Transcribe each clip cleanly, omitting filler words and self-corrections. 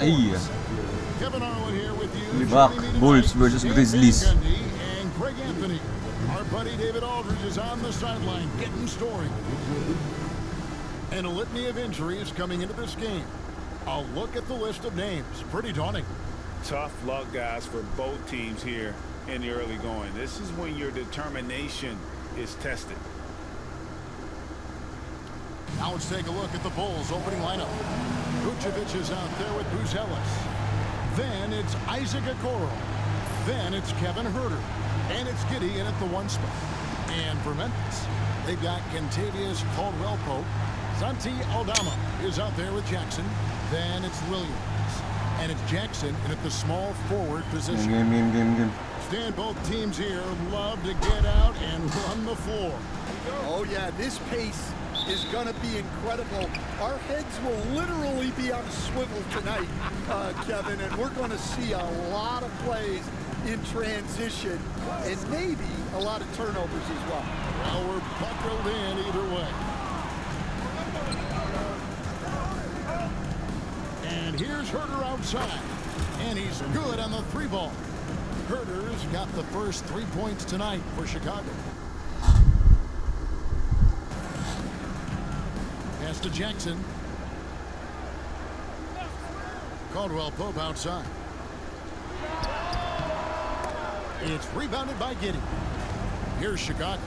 Ay. Kevin Harlan here with you. Back. Bulls versus Grizzlies. And Greg Anthony. Our buddy David Aldridge is on the sideline getting story. And a litany of injuries coming into this game. I'll look at the list of names. Pretty daunting. Tough luck, guys, for both teams here in the early going. This is when your determination is tested. Now let's take a look at the Bulls opening lineup. Vucevic is out there with Buzelis. Then it's Isaac Okoro. Then it's Kevin Huerter. And it's Giddey in at the 1 spot. And for Memphis, they've got Kentavious Caldwell-Pope. Santi Aldama is out there with Jackson. Then it's Williams. And it's Jackson in at the small forward position. Game. Stan, both teams here love to get out and run the floor. Oh, yeah, this pace is going to be incredible. Our heads will literally be on a swivel tonight, Kevin, and we're going to see a lot of plays in transition and maybe a lot of turnovers as well. Well, we're buckled in either way. And here's Huerter outside. And he's good on the 3-ball. Huerter's got the first 3 points tonight for Chicago. Pass to Jackson. Caldwell-Pope outside. It's rebounded by Giddey. Here's Chicago.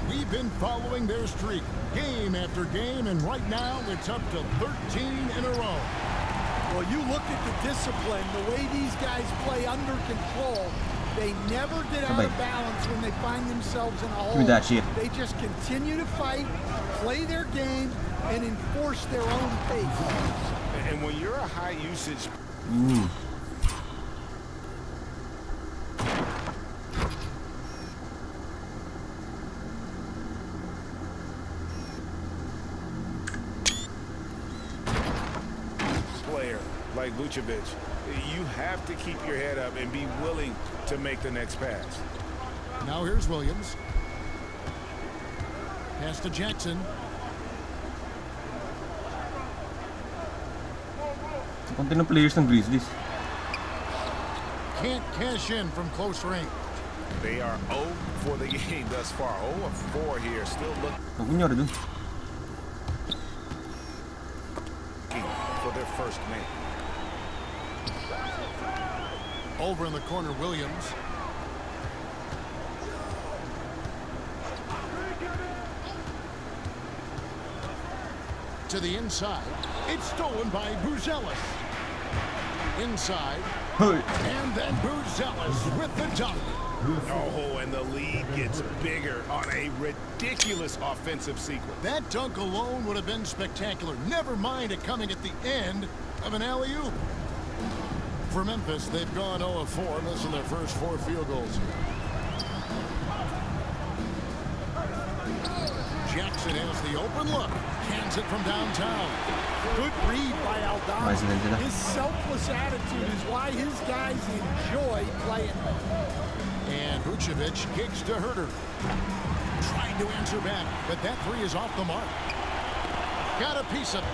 We've been following their streak game after game, and right now it's up to 13 in a row. Well, you look at the discipline, the way these guys play under control. They never get out of balance when they find themselves in a hole. They just continue to fight, play their game, and enforce their own pace. And when you're a high usage... player like Vucevic, you have to keep your head up and be willing to make the next pass. Now here's Williams. Pass to Jackson. Konti ng players ng Grizzlies. Can't cash in from close range. They are 0 for the game thus far. 0 of 4 here. Still looking for their first man. Over in the corner, Williams. To the inside. It's stolen by Buzelis. Inside. And then Buzelis with the dunk. Oh, and the lead gets bigger on a ridiculous offensive sequence. That dunk alone would have been spectacular. Never mind it coming at the end of an alley-oop. For Memphis, they've gone 0 of 4, missing their first 4 field goals. Jackson has the open look. Cans it from downtown. Good read by Aldama. His selfless attitude is why his guys enjoy playing. And Vucevic kicks to Huerter. Trying to answer back, but that 3 is off the mark. Got a piece of it.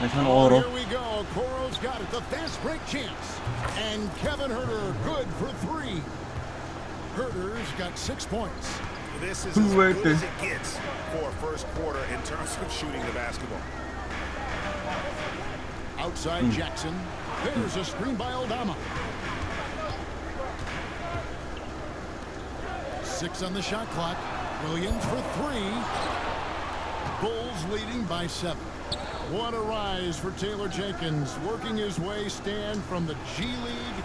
Oh, here we go. Okoro's got it. The fast break chance. And Kevin Huerter good for 3. Huerter's got 6 points. This is as good as it gets for a first quarter in terms of shooting the basketball. Outside Jackson. There's a screen by Aldama. 6 on the shot clock. Williams for 3. Bulls leading by 7. What a rise for Taylor Jenkins, working his way, Stan, from the G League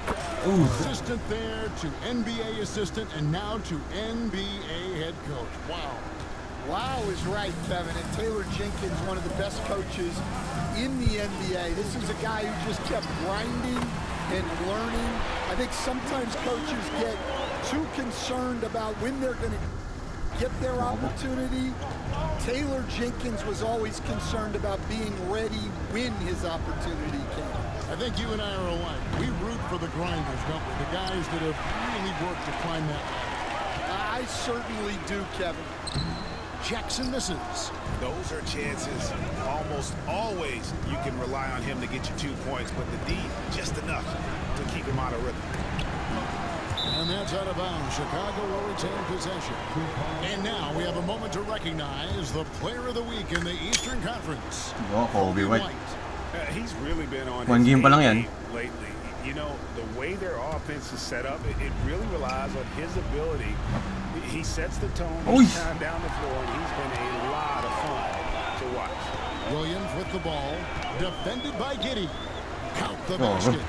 assistant there to NBA assistant and now to NBA head coach. Wow. Wow is right, Kevin. And Taylor Jenkins, one of the best coaches in the NBA. This is a guy who just kept grinding and learning. I think sometimes coaches get too concerned about when they're going to get their opportunity. Taylor Jenkins was always concerned about being ready when his opportunity came. I think you and I are alike. We root for the grinders, don't we? The guys that have really worked to climb that ladder. I certainly do, Kevin. Jackson misses. Those are chances almost always you can rely on him to get you 2 points, but the D, just enough to keep him out of rhythm. And that's out of bounds. Chicago will retain possession. And now we have a moment to recognize the player of the week in the Eastern Conference. Oh, Kobe White. He's really been on One his game pa lang yan. game lately. You know, the way their offense is set up, it really relies on his ability. He sets the tone each time down the floor, and he's been a lot of fun to watch. Williams with the ball, defended by Giddey. Count the basket.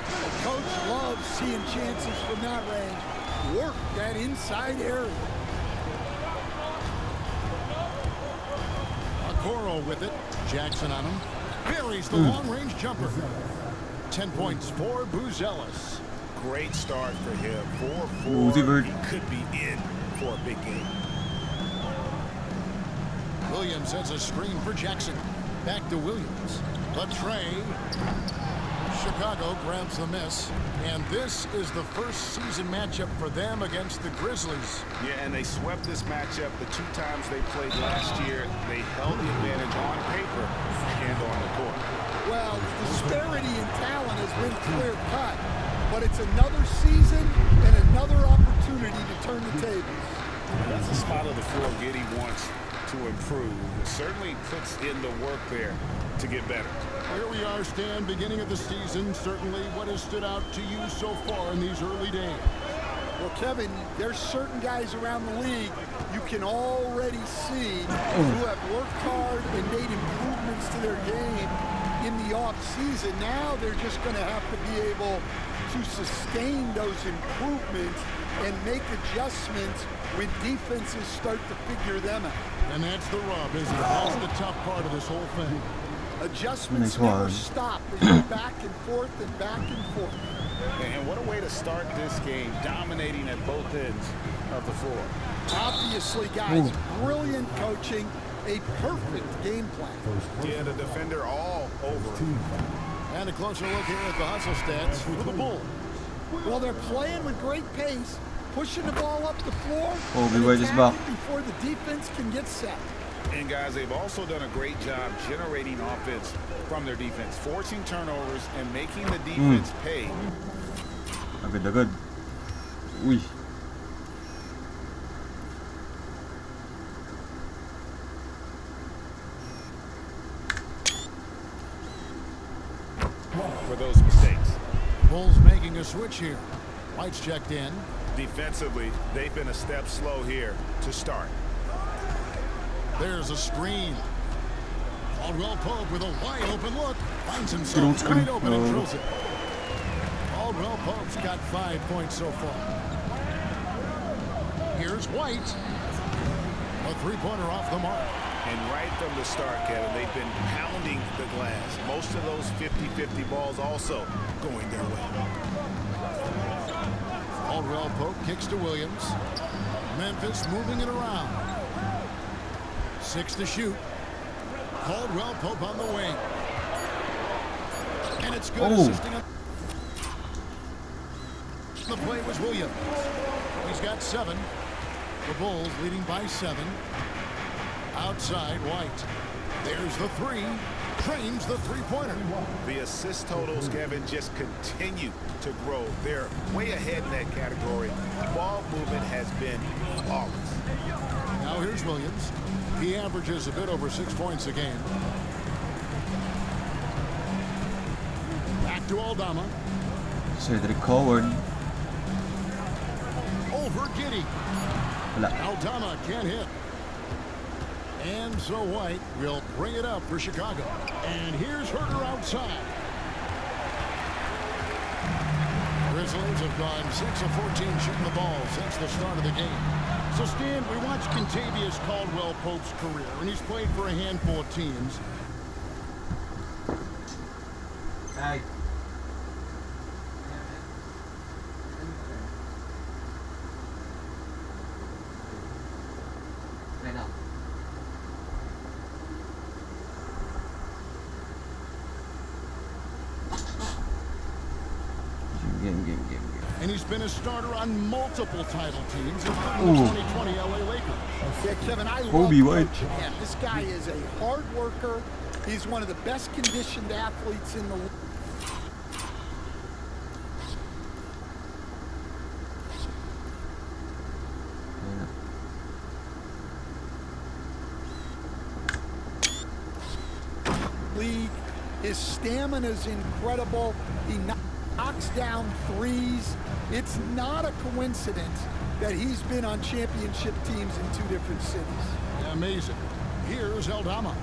Coach loves seeing chances from that range. Work that inside area. Okoro with it. Jackson on him. Buries the long-range jumper. 10 points for Buzelis. Great start for him. 4-4. He could be in for a big game. Williams has a screen for Jackson. Back to Williams. The tray. Chicago grabs the miss. And this is the first season matchup for them against the Grizzlies. Yeah, and they swept this matchup the 2 times they played last year. They held the advantage on paper and on the court. Well, disparity in talent has been clear-cut, but it's another season and another opportunity to turn the tables. That's a spot of the floor Giddey wants to improve. It certainly puts in the work there to get better. Here we are, Stan, beginning of the season. Certainly what has stood out to you so far in these early days? Well, Kevin, there's certain guys around the league you can already see who have worked hard and made improvements to their game in the off-season. Now they're just going to have to be able to sustain those improvements and make adjustments when defenses start to figure them out. And that's the rub, isn't it? That's the tough part of this whole thing. Adjustments never stop. They go back and forth and back and forth. And what a way to start this game, dominating at both ends of the floor. Obviously, guys, brilliant coaching, a perfect game plan. Yeah, the defender all over him. And a closer look here at the hustle stats for the Bulls. Well, they're playing with great pace, pushing the ball up the floor, Kobe and White is back. attacking before the defense can get set. And guys, they've also done a great job generating offense from their defense, forcing turnovers and making the defense pay. Agad-agad. Uy. For those mistakes. Bulls making a switch here. White's checked in. Defensively, they've been a step slow here to start. There's a screen. Caldwell Pope with a wide open look. Finds himself wide open and drills it. Caldwell Pope's got 5 points so far. Here's White. A three-pointer off the mark. And right from the start, Kevin, they've been pounding the glass. Most of those 50-50 balls also going their way. Caldwell Pope kicks to Williams. Memphis moving it around. 6 to shoot. Caldwell Pope on the wing. And it's good assisting him. The play was Williams. He's got 7. The Bulls leading by 7. Outside White. There's the 3. Trains the three-pointer. The assist totals, Kevin, just continue to grow. They're way ahead in that category. Ball movement has been flawless. Now here's Williams. He averages a bit over 6 points a game. Back to Aldama. Cedric Howard. Over Giddey. Wala. Aldama can't hit. And so White will bring it up for Chicago. And here's Herter outside. Grizzlies have gone 6 of 14 shooting the ball since the start of the game. So, Stan, we watched Kentavious Caldwell Pope's career, and he's played for a handful of teams. Ay. And and he's been a starter on multiple title teams, including the 2020 LA Lakers. Yeah, Kevin, I love Kobe White. coaching him. This guy is a hard worker. He's one of the best conditioned athletes in the league. League. His stamina is incredible. He knocks down threes. It's not a coincidence that he's been on championship teams in 2 different cities. Amazing. Here's Eldama.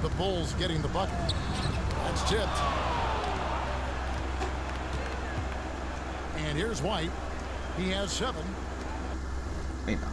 The Bulls getting the bucket. That's tipped. And here's White. He has 7. Wait now.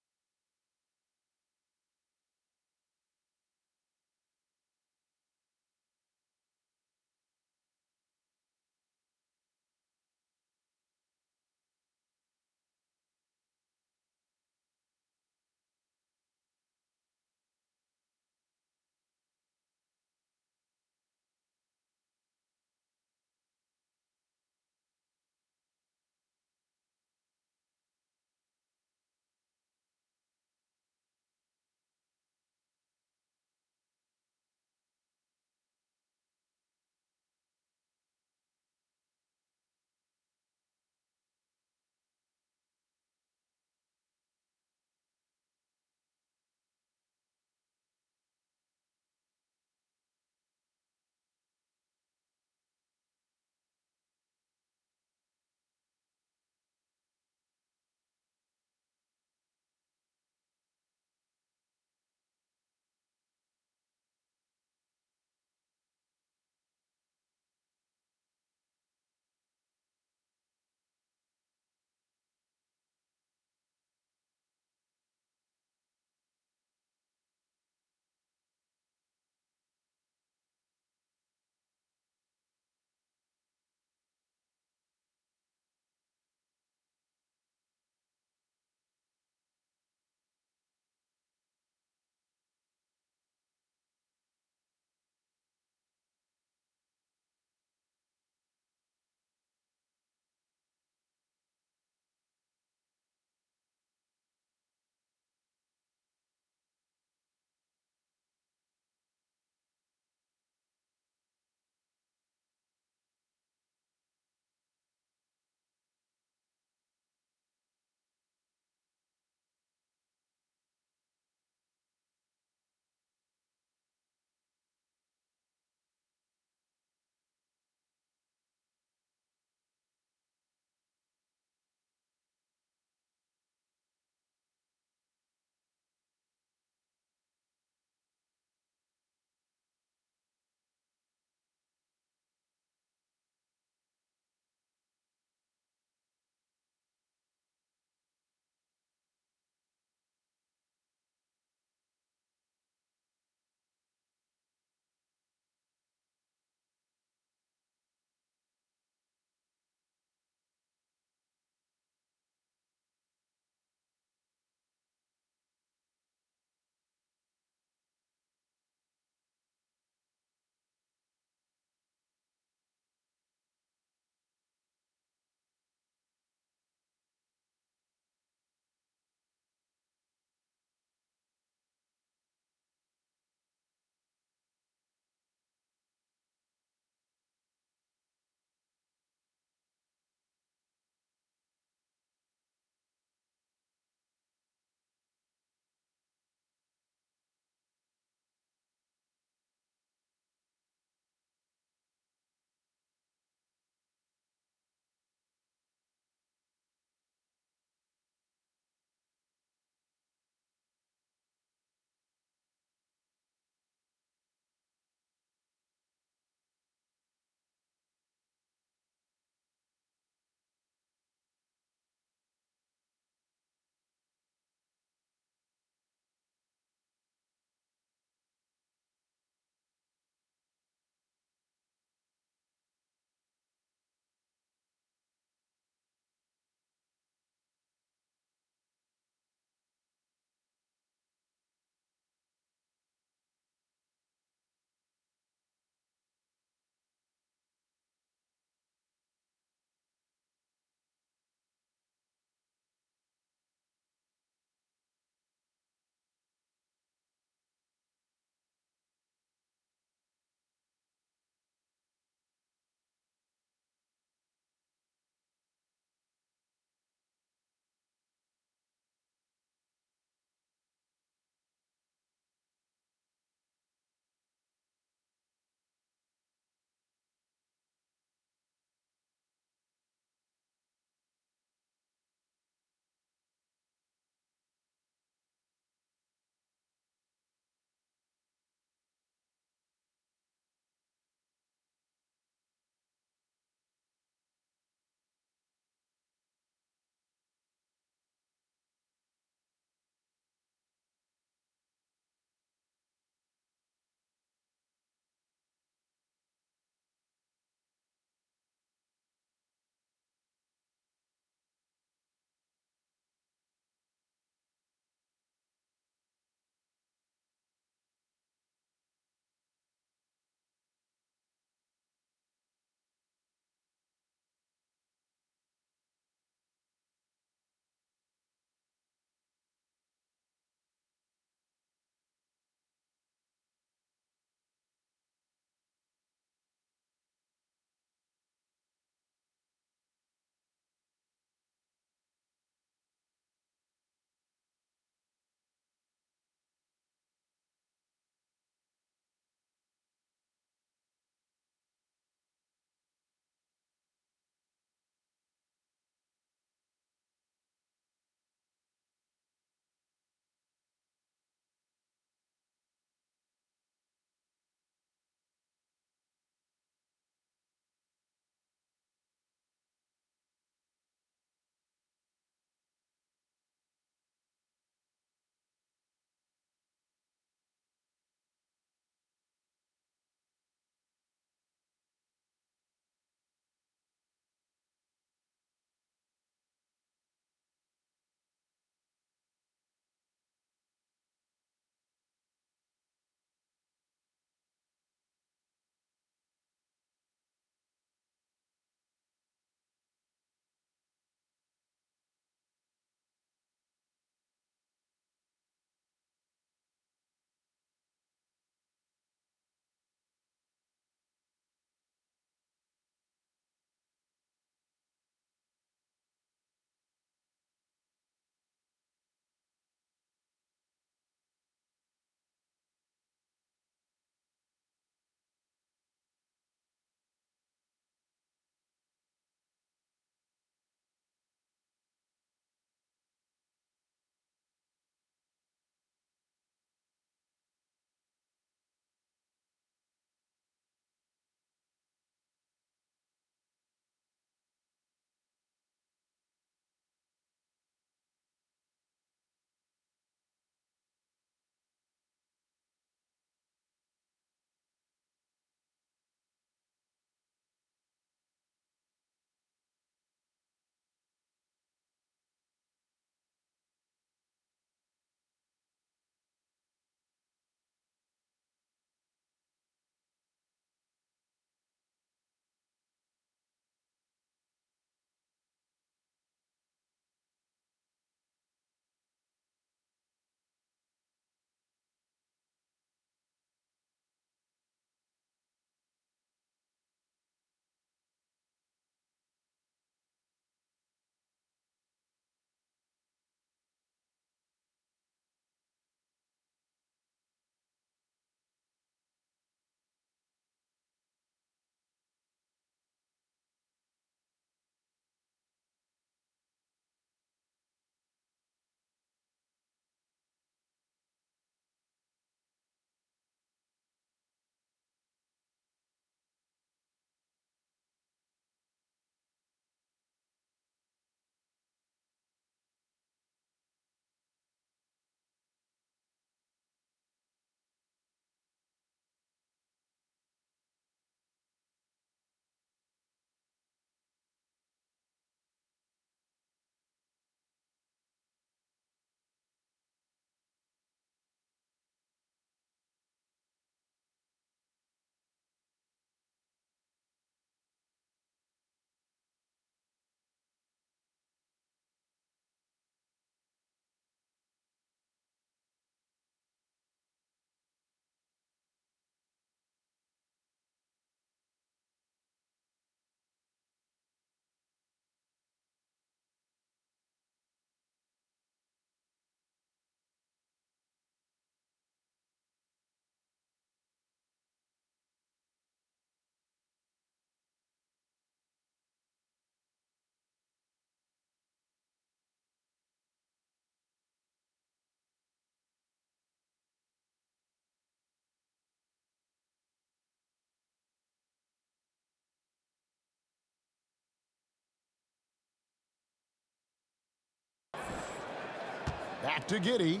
Back to Giddey.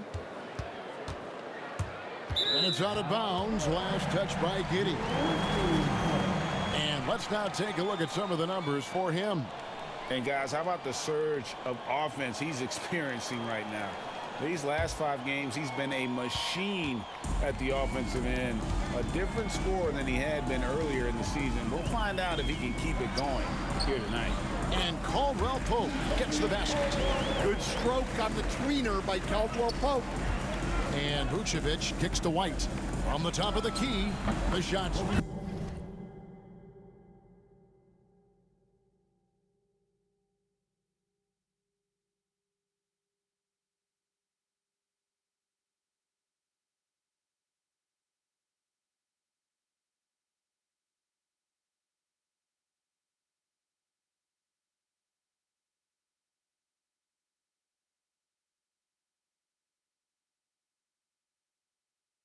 And it's out of bounds. Last touch by Giddey. And let's now take a look at some of the numbers for him. And guys, how about the surge of offense he's experiencing right now? These last 5 games, he's been a machine at the offensive end. A different scorer than he had been earlier in the season. We'll find out if he can keep it going here tonight. And Caldwell Pope gets the basket. Good stroke on the tweener by Caldwell Pope. And Vucevic kicks to White. From the top of the key, the shot's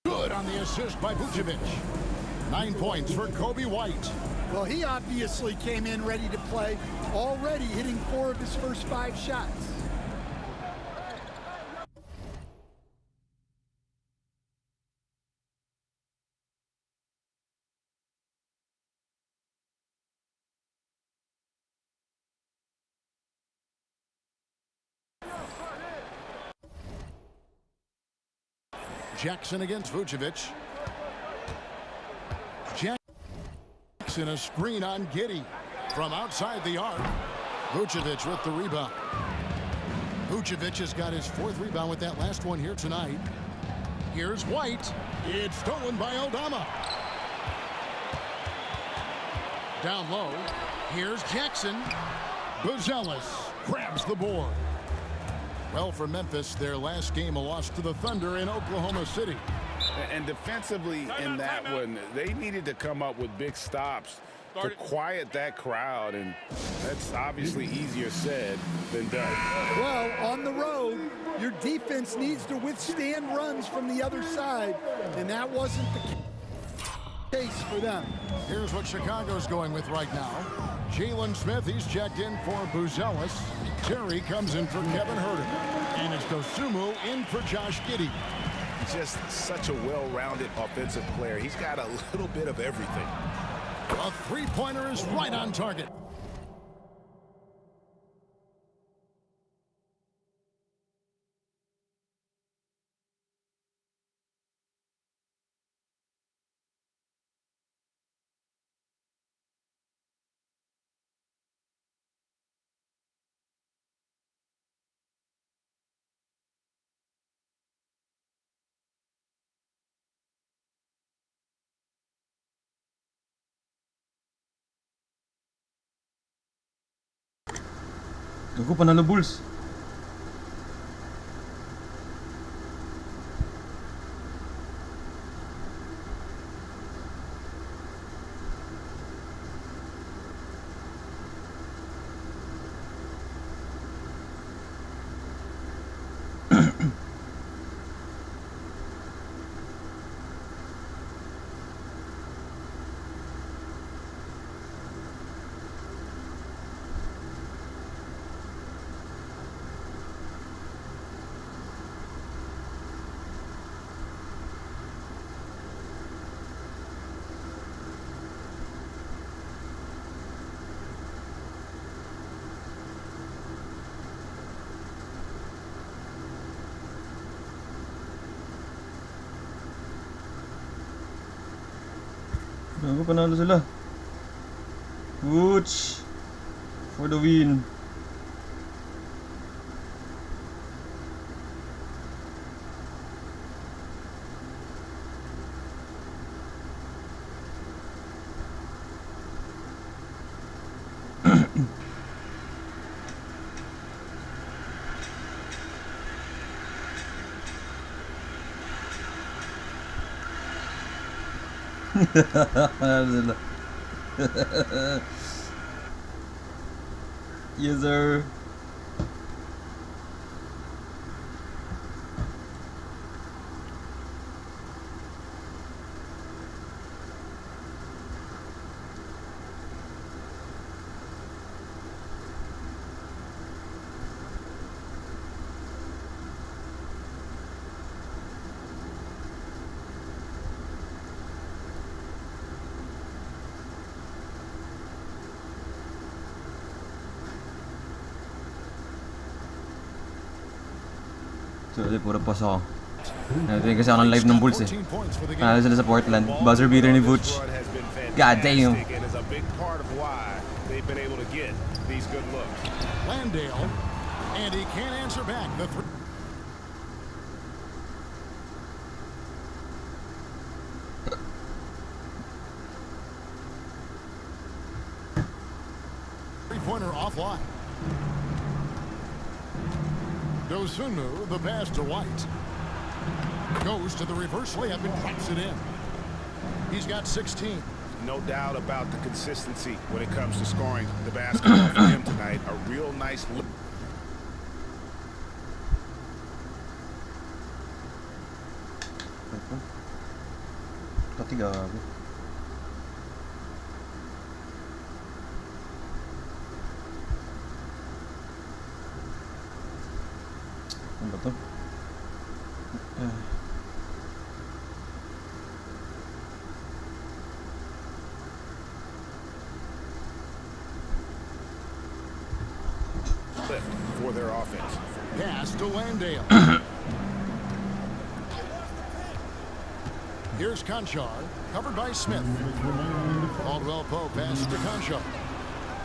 good on the assist by Vucevic. 9 points for Kobe White. Well, he obviously came in ready to play, already hitting 4 of his first 5 shots. Jackson against Vucevic. Jackson a screen on Giddey from outside the arc. Vucevic with the rebound. Vucevic has got his 4th rebound with that last one here tonight. Here's White. It's stolen by Aldama. Down low. Here's Jackson. Buzelis grabs the board. Well, for Memphis, their last game a loss to the Thunder in Oklahoma City. And defensively in that one, they needed to come up with big stops to quiet that crowd, and that's obviously easier said than done. Well, on the road, your defense needs to withstand runs from the other side, and that wasn't the case for them. Here's what Chicago's going with right now. Jalen Smith, he's checked in for Buzelis. Terry comes in for Kevin Huerter. And it's Dosunmu in for Josh Giddey. Just such a well-rounded offensive player. He's got a little bit of everything. A 3-pointer is right on target. Ako panalo Bulls. Ako panalo sila. Wooch for the win. Yes, sir. So, puro pass ako. Natin kasi ako ng live ng Bulls eh. 14 points for the game. Sila sa Portland. Buzzer beater ni Vooch. God damn. And is a big part of why they've been able to get these good looks. Landale, and he can't answer back. The three-pointer offline. Dosunu, the pass to White. Goes to the reverse layup and drops it in. He's got 16. No doubt about the consistency when it comes to scoring the basketball for him tonight. A real nice look. Katiga. Ano ba to? For their offense. Pass to Landale. Here's Conchar, covered by Smith. Caldwell Pope passes to Conchar.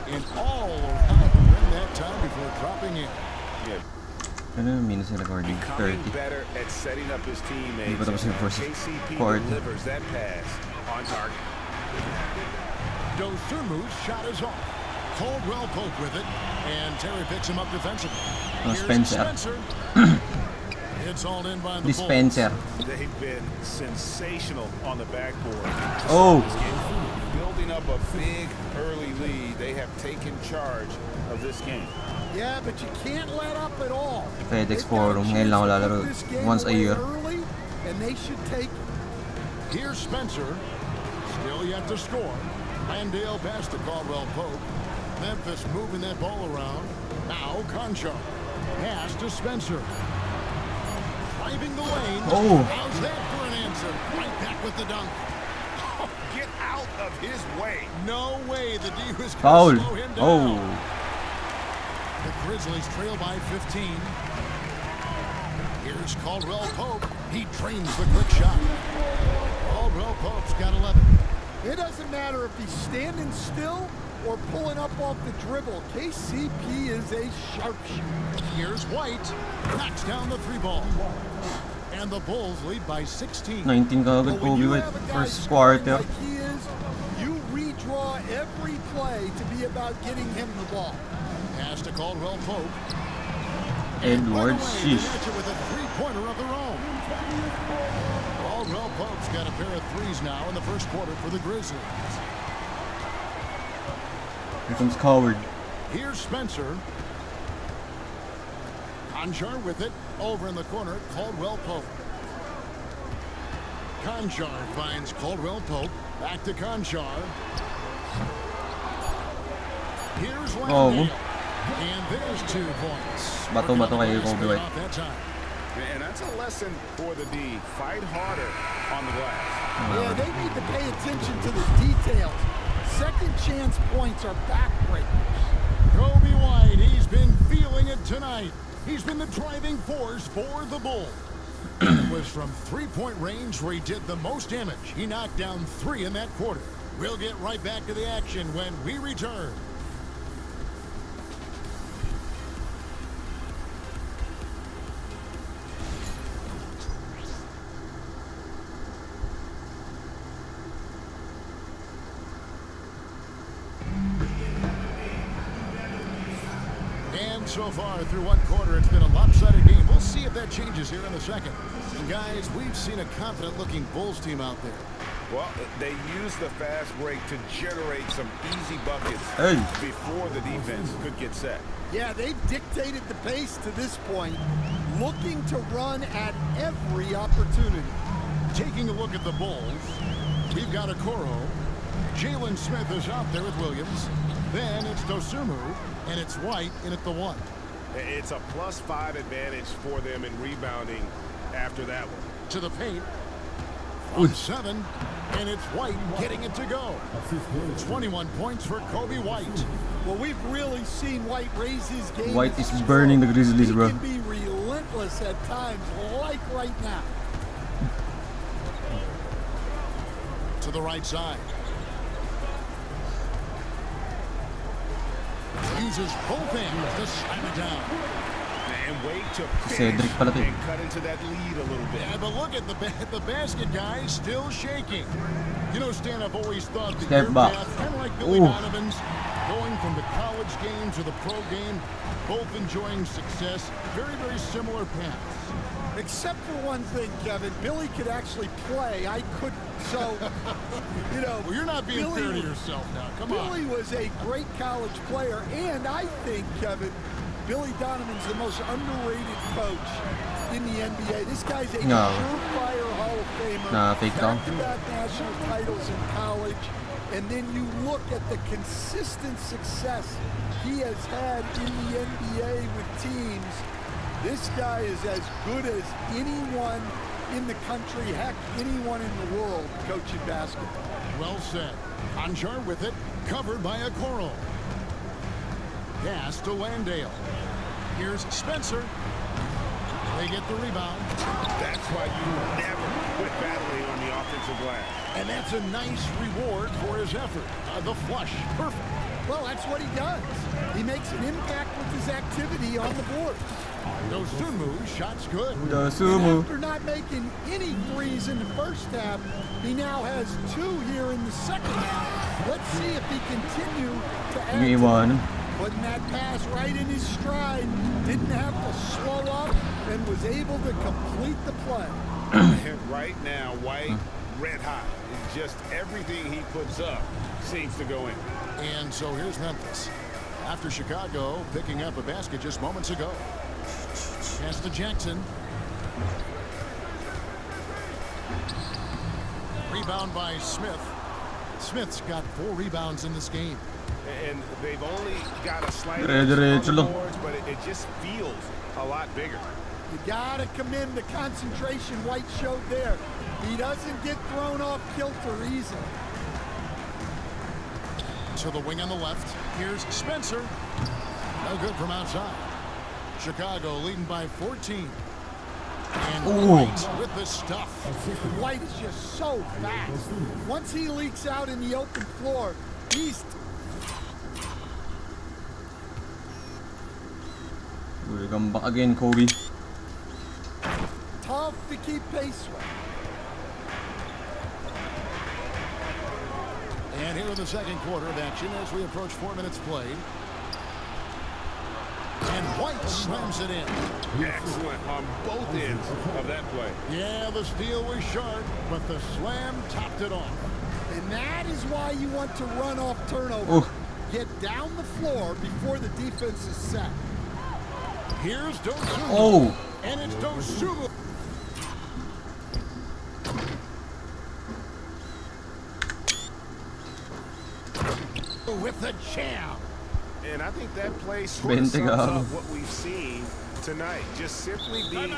And all around that time before dropping in. Yeah. Ano yung minus na recording? 30. Becoming better at setting up his teammates. Hindi pa tapos yung first KCP quarter. delivers that pass on target. Dosumu's shot is off. Caldwell Pope with it, and Terry picks him up defensively. Oh, Here's Spencer. It's all in by the Dispenser. They've been sensational on the backboard. Oh. Building up a big early lead. They have taken charge of this game. Yeah, but you can't let up at all. FedEx They've got Forum. a Ngayon lang ako chance to lalaro. put this game Once a away year. early, and they should take. Here's Spencer. Still yet to score. Landale pass to Caldwell Pope. Memphis moving that ball around. Now Conchar. Pass to Spencer. Driving the lane. Oh. How's that for an answer? Right back with the dunk. Get out of his way. No way the D was Foul. going to slow him down. Oh. The Grizzlies trail by 15. Here's Caldwell Pope. He trains the quick shot. Caldwell Pope's got 11. It doesn't matter if he's standing still or pulling up off the dribble. KCP is a sharpshooter. Here's White. Knocks down the three ball. And the Bulls lead by 16. 19 kagad But when Kobe you White. have a guy First scoring quarter. like he is, you redraw every play to be about getting him the ball. Pass to Caldwell Pope. Edwards. Right away, they Sheesh. match it with a three-pointer of their own. Caldwell Pope's got a pair of threes now in the first quarter for the Grizzlies. Here comes Coward. Here's Spencer. Conchar with it. Over in the corner, Caldwell Pope. Conchar finds Caldwell Pope. Back to Conchar. Here's Landale. And there's 2 points. Bato-bato kay Kobe White. Off that time. And that's a lesson for the D. Fight harder on the glass. Yeah, they need to pay attention to the details. Second chance points are backbreakers. Kobe White, he's been feeling it tonight. He's been the driving force for the Bulls. It was from three-point range where he did the most damage. He knocked down 3 in that quarter. We'll get right back to the action when we return. And so far through one quarter, it's been a lopsided game. We'll see if that changes here in the second. And guys, we've seen a confident-looking Bulls team out there. Well, they use the fast break to generate some easy buckets before the defense could get set. Yeah, they've dictated the pace to this point, looking to run at every opportunity. Taking a look at the Bulls, we've got Okoro. Jalen Smith is out there with Williams. Then it's Dosumu, and it's White in at the 1. It's a +5 advantage for them in rebounding after that one. To the paint. From 7, and it's White getting it to go. 21 points for Kobe White. Well, we've really seen White raise his game. White is burning the Grizzlies, bro. He can be relentless relentless at times, like right now. To the right side. Uses both hands to slam it down. And wait to Cedric finish pala to. and cut into that lead a little bit. Yeah, but look at the basket guy still shaking. You know, Stan, I've always thought that Step your back. path, kind of like Billy Ooh. Donovan's, going from the college game to the pro game, both enjoying success, very, very similar paths. Except for one thing, Kevin, Billy could actually play. I couldn't. So, you know, Well, you're not being Billy fair to was- yourself now. Come on. Billy was a great college player, and I think, Kevin, Billy Donovan's the most underrated coach in the NBA. This guy's a No. surefire Hall of Famer. Nah, fake lang. Back-to-back national titles in college, and then you look at the consistent success he has had in the NBA with teams. This guy is as good as anyone in the country, heck, anyone in the world coaching basketball. Well said. Anjar with it, covered by a Coral. Pass to Landale. Here's Spencer. They get the rebound. That's why you never quit battling on the offensive glass. And that's a nice reward for his effort. The flush, perfect. Well, that's what he does. He makes an impact with his activity on the board. Dosunmu, shot's good. The And sumo. after not making any threes in the first half, he now has 2 here in the second half. Let's see if he continue to add Yung to iwan. putting that pass right in his stride. Didn't have to slow up and was able to complete the play. And right now, White, red hot. It's just everything he puts up seems to go in. And so here's Memphis. After Chicago picking up a basket just moments ago. Pass to Jackson. Rebound by Smith. Smith's got 4 rebounds in this game. And they've only got a slight Dire- edge on diretso the lang. boards, but it just feels a lot bigger. You gotta commend the concentration White showed there. He doesn't get thrown off kilter easily. To the wing on the left. Here's Spencer. No good from outside. Chicago leading by 14. And Ooh. White with the stuff. White is just so fast. Once he leaks out in the open floor, he's Uy, come back again, Kobe. tough to keep pace with. And here in the second quarter of action as we approach 4 minutes played. And White slams it in. Excellent on both ends of that play. Yeah, the steal was sharp, but the slam topped it off. And that is why you want to run off turnover. Ooh. Get down the floor before the defense is set. Here's Dosunmu. Oh! And it's Dosunmu. With the jam. And I think that play sort of 20 sums ka. up what we've seen tonight. Just simply being...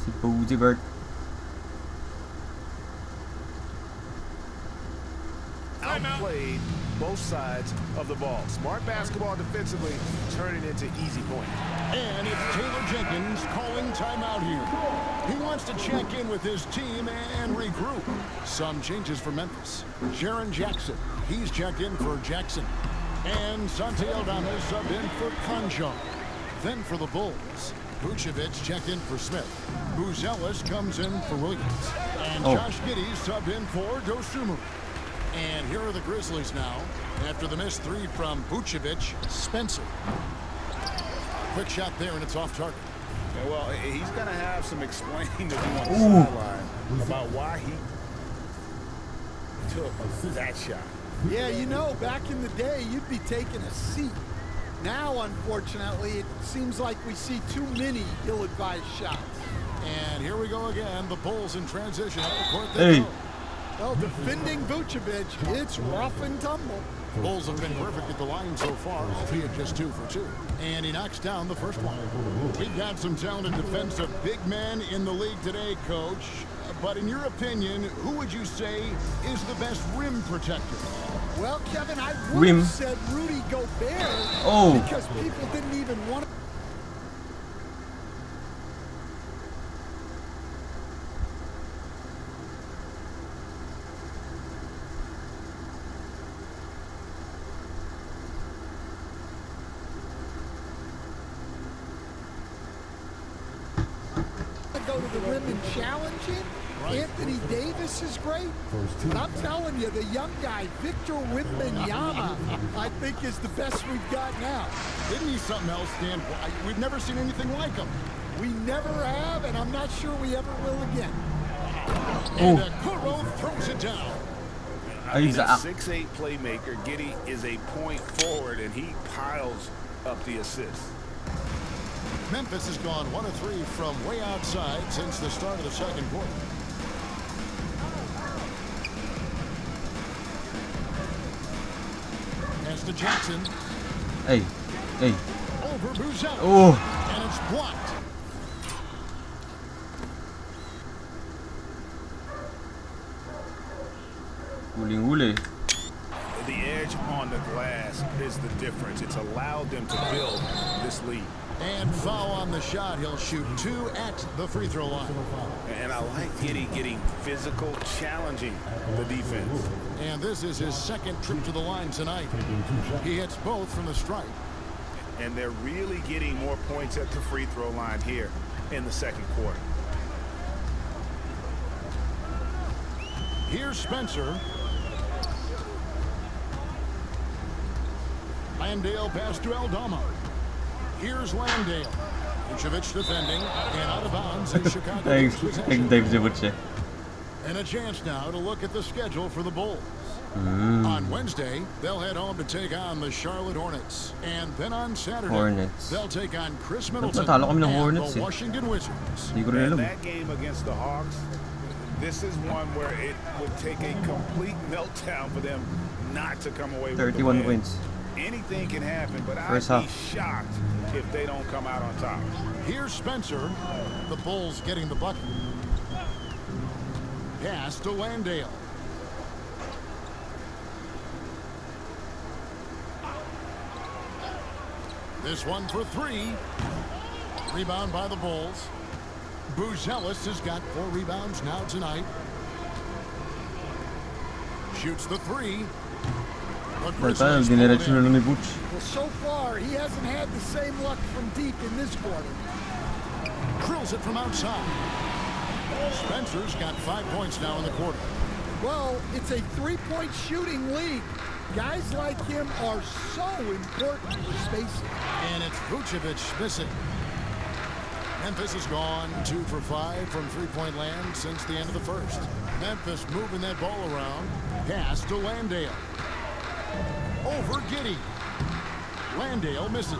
Si Boozy Bert. outplayed both sides of the ball. Smart basketball defensively, turning into easy points. And it's Taylor Jenkins calling timeout here. He wants to check in with his team and regroup. Some changes for Memphis. Sharon Jackson, he's checked in for Jackson. And Santi Aldama subbed in for Conjo. Then for the Bulls, Vucevic checked in for Smith. Buzelis comes in for Williams. And Josh Giddey subbed in for Dosunmu. And here are the Grizzlies now. After the missed 3 from Vucevic, Spencer. Quick shot there, and it's off target. Yeah, well, he's going to have some explaining to do on the sideline about why he took that shot. Yeah, you know, back in the day, you'd be taking a seat. Now, unfortunately, it seems like we see too many ill-advised shots. And here we go again. The Bulls in transition up the court. They go. Well, defending Vucevic, it's rough and tumble. Bulls have been perfect at the line so far, albeit just 2 for 2. And he knocks down the first one. We've got some talented defensive big men in the league today, Coach. But in your opinion, who would you say is the best rim protector? Well, Kevin, I would Rim. have said Rudy Gobert Oh. because people didn't even want to. Go to the rim and challenge it. Anthony Davis is great, but I'm telling you, the young guy, Victor Wembanyama, I think is the best we've got now. Isn't he something else, Dan? We've never seen anything like him. We never have, and I'm not sure we ever will again. And Kuro throws it down. I mean, a 6'8" playmaker. Giddey is a point forward, and he piles up the assists. Memphis has gone 1 of 3 from way outside since the start of the second quarter. As to Jackson. Hey. Over Buzelli. Oh. And it's blocked. Huling-huli. The edge on the glass is the difference. It's allowed them to build this lead. And foul on the shot. He'll shoot 2 at the free throw line. And I like Giddey getting physical, challenging the defense. And this is his second trip to the line tonight. He hits both from the stripe. And they're really getting more points at the free throw line here in the second quarter. Here's Spencer. Landale pass to Aldama. Here's Landale. Vucevic defending and out of bounds in Chicago. Thanks, David Zivuce. And a chance now to look at the schedule for the Bulls. On Wednesday, they'll head home to take on the Charlotte Hornets. And then on Saturday, they'll take on Chris Middleton and the Washington Wizards. And that game against the Hawks, this is one where it would take a complete meltdown for them not to come away with 31 points. Anything can happen, but I'd be shocked if they don't come out on top. Here's Spencer. The Bulls getting the bucket. Pass to Landale. This one for 3. Rebound by the Bulls. Buzellis has got 4 rebounds now tonight. Shoots the 3. Well, so far, he hasn't had the same luck from deep in this quarter. Drills it from outside. Spencer's got 5 points now in the quarter. Well, it's a 3-point shooting league. Guys like him are so important for spacing. And it's Vucevic missing. Memphis has gone 2 for 5 from 3-point land since the end of the first. Memphis moving that ball around. Pass to Landale. Over Giddey. Landale misses.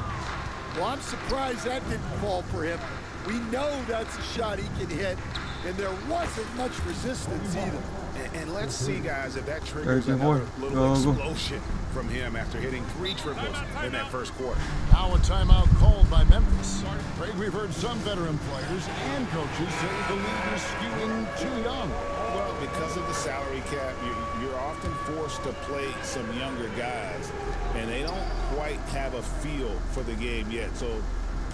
Well, I'm surprised that didn't fall for him. We know that's a shot he can hit, and there wasn't much resistance either. And let's see, guys, if that triggers another little explosion from him after hitting 3 triples in that first quarter. Now a timeout called by Memphis. Craig, we've heard some veteran players and coaches say the league is skewing too young. Well, because of the salary cap, you're often forced to play some younger guys, and they don't quite have a feel for the game yet. So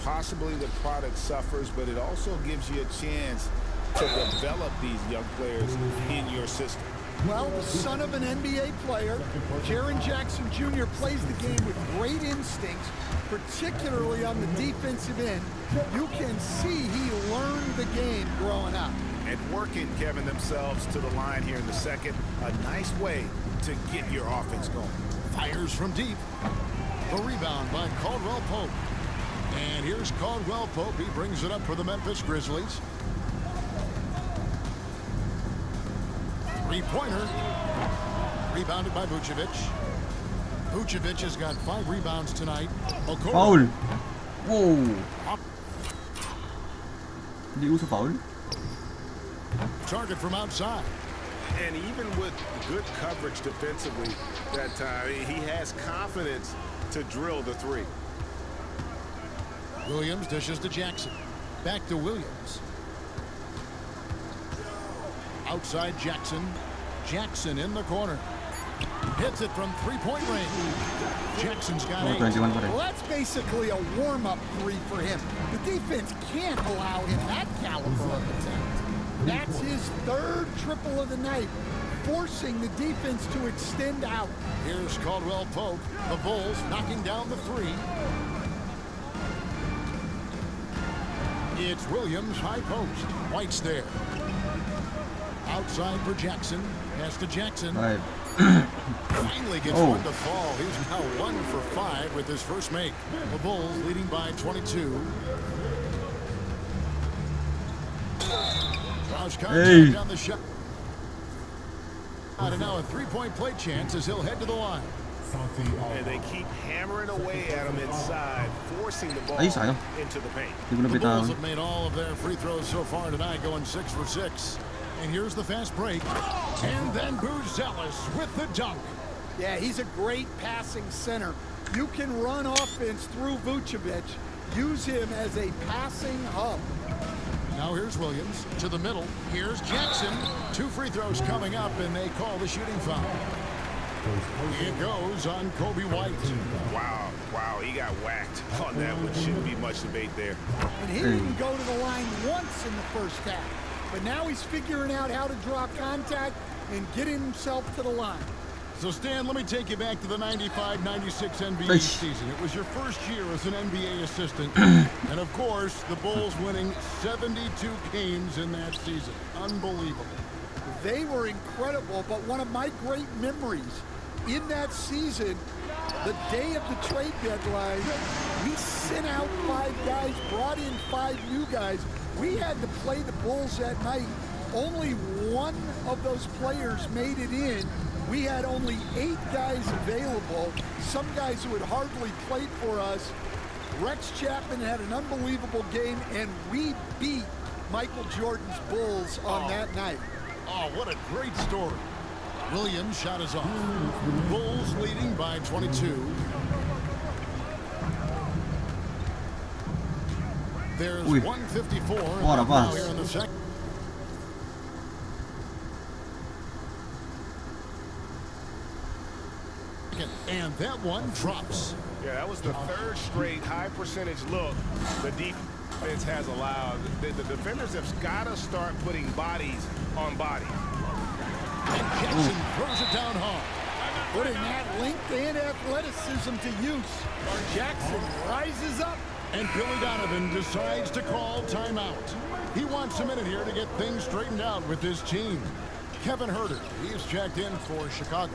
possibly the product suffers, but it also gives you a chance to develop these young players in your system. Well, the son of an NBA player, Jaren Jackson Jr. plays the game with great instincts, particularly on the defensive end. You can see he learned the game growing up. And working, Kevin, themselves to the line here in the second. A nice way to get your offense going. Fires from deep. The rebound by Caldwell Pope. And here's Caldwell Pope. He brings it up for the Memphis Grizzlies. 3-pointer. Rebounded by Vucevic. Vucevic has got 5 rebounds tonight. Foul. Wow. Di uso foul. Target from outside. And even with good coverage defensively that time, he has confidence to drill the 3. Williams dishes to Jackson. Back to Williams. Outside Jackson. Jackson in the corner. Hits it from three-point range. Jackson's got 8. 21 pa rin. Well, that's basically a warm-up three for him. The defense can't allow him that caliber of attempt. That's his third triple of the night, forcing the defense to extend out. Here's Caldwell Pope. The Bulls knocking down the three. It's Williams, high post. White's there. Outside for Jackson. Pass to Jackson. Right. Finally gets one to fall. He's now 1 for 5 with his first make. The Bulls leading by 22. Cross contact down the shot. And now a three-point play chance as he'll head to the line. And they keep hammering away at him inside, forcing the ball Ay, sayang. into the paint. Hindi ko The Bulls nabitawan. have made all of their free throws so far tonight, going 6 for 6. And here's the fast break. And then Buzelis with the dunk. Yeah, he's a great passing center. You can run offense through Vucevic. Use him as a passing hub. Now here's Williams to the middle. Here's Jackson. 2 free throws coming up, and they call the shooting foul. It goes on Kobe White. Wow, he got whacked on that one. Shouldn't be much debate there. And he didn't go to the line once in the first half. But now he's figuring out how to draw contact and get himself to the line. So, Stan, let me take you back to the 95-96 NBA season. It was your first year as an NBA assistant. And, of course, the Bulls winning 72 games in that season. Unbelievable. They were incredible, but one of my great memories in that season, the day of the trade deadline, we sent out 5 guys, brought in 5 new guys. We had to play the Bulls that night. Only one of those players made it in. We had only 8 guys available, some guys who had hardly played for us. Rex Chapman had an unbelievable game, and we beat Michael Jordan's Bulls on that night. Oh, what a great story. Williams' shot is off. Bulls leading by 22. There's 154 now here in the second. And that one drops. Yeah, that was the 3rd straight high percentage look the defense has allowed. The defenders have got to start putting bodies on bodies. And Jackson throws it down hard. Putting that length and athleticism to use. Jackson rises up. And Billy Donovan decides to call timeout. He wants a minute here to get things straightened out with his team. Kevin Huerter, he is checked in for Chicago.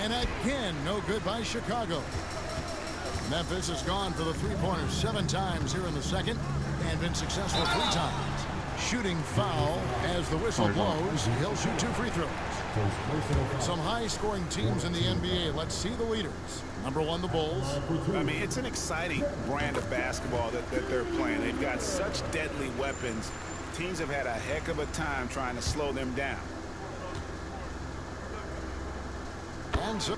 And again, no good by Chicago. Memphis has gone for the three-pointers 7 times here in the second and been successful 3 times. Shooting foul as the whistle blows. He'll shoot 2 free throws. Some high-scoring teams in the NBA. Let's see the leaders. Number 1, the Bulls. I mean, it's an exciting brand of basketball that they're playing. They've got such deadly weapons. Teams have had a heck of a time trying to slow them down. And so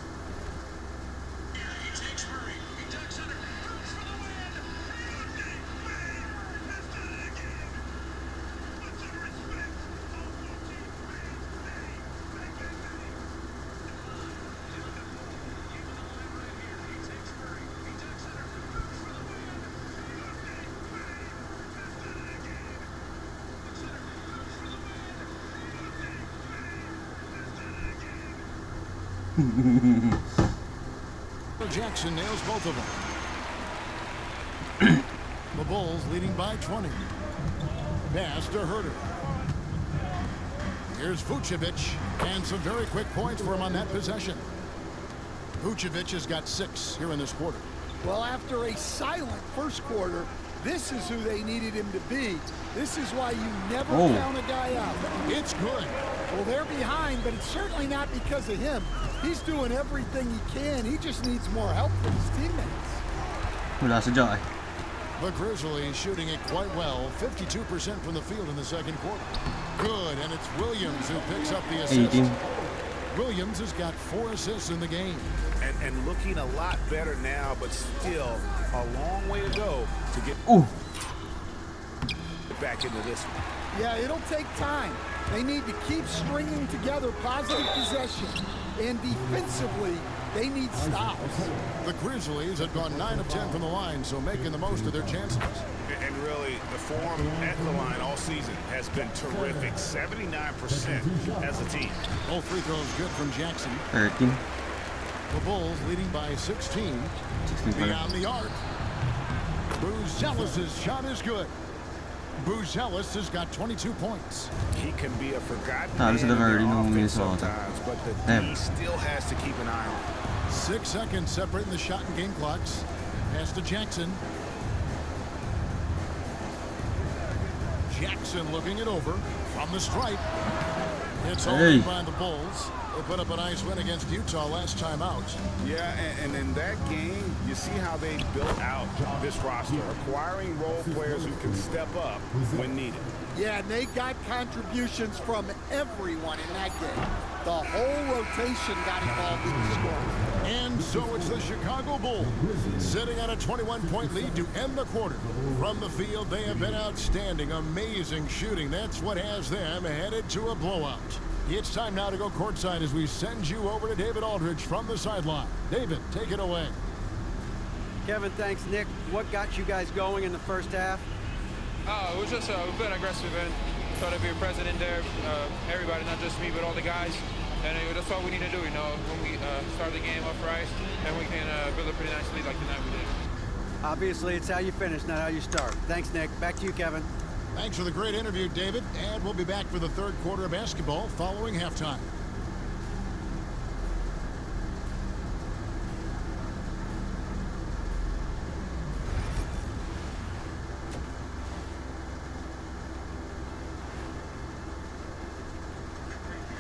Jackson nails both of them. The Bulls leading by 20. Pass to Huerter. Here's Vucevic, and some very quick points for him on that possession. Vucevic has got 6 here in this quarter. Well, after a silent first quarter, this is who they needed him to be. This is why you never count a guy out. It's good. Well, they're behind, but it's certainly not because of him. He's doing everything he can. He just needs more help from his teammates. Wala sadya eh. The Grizzlies shooting it quite well. 52% from the field in the second quarter. Good, and it's Williams who picks up the assist. 18. Williams has got 4 assists in the game. And looking a lot better now, but still a long way to go to get back into this one. Yeah, it'll take time. They need to keep stringing together positive possession. And defensively, they need stops. The Grizzlies have gone 9 of 10 from the line, so making the most of their chances. And really, the form at the line all season has been terrific. 79% as a team. Both free throws good from Jackson. 13. The Bulls leading by 16. 16 pala. Beyond the arc. Buzelis' shot is good. Buzelis has got 22 points. He can be a forgotten Ah, man this is the in their very new offense Minnesota. sometimes, but the Damn. D still has to keep an eye on him. 6 seconds separating the shot and game clocks. Pass to Jackson. Jackson looking it over from the stripe. It's all Hey. by the Bulls. They put up a nice win against Utah last time out. Yeah, and in that game, you see how they built out this roster, acquiring role players who can step up when needed. Yeah, and they got contributions from everyone in that game. The whole rotation got involved in the scoring. And so it's the Chicago Bulls sitting on a 21-point lead to end the quarter. From the field, they have been outstanding, amazing shooting. That's what has them headed to a blowout. It's time now to go courtside as we send you over to David Aldridge from the sideline. David, take it away. Kevin, thanks, Nick. What got you guys going in the first half? It was just we've been aggressive and try to be present in there. Everybody, not just me, but all the guys. And that's all we need to do, you know, when we start the game off right, and we can build a pretty nice lead like the night we did. Obviously, it's how you finish, not how you start. Thanks, Nick. Back to you, Kevin. Thanks for the great interview, David. And we'll be back for the third quarter of basketball following halftime.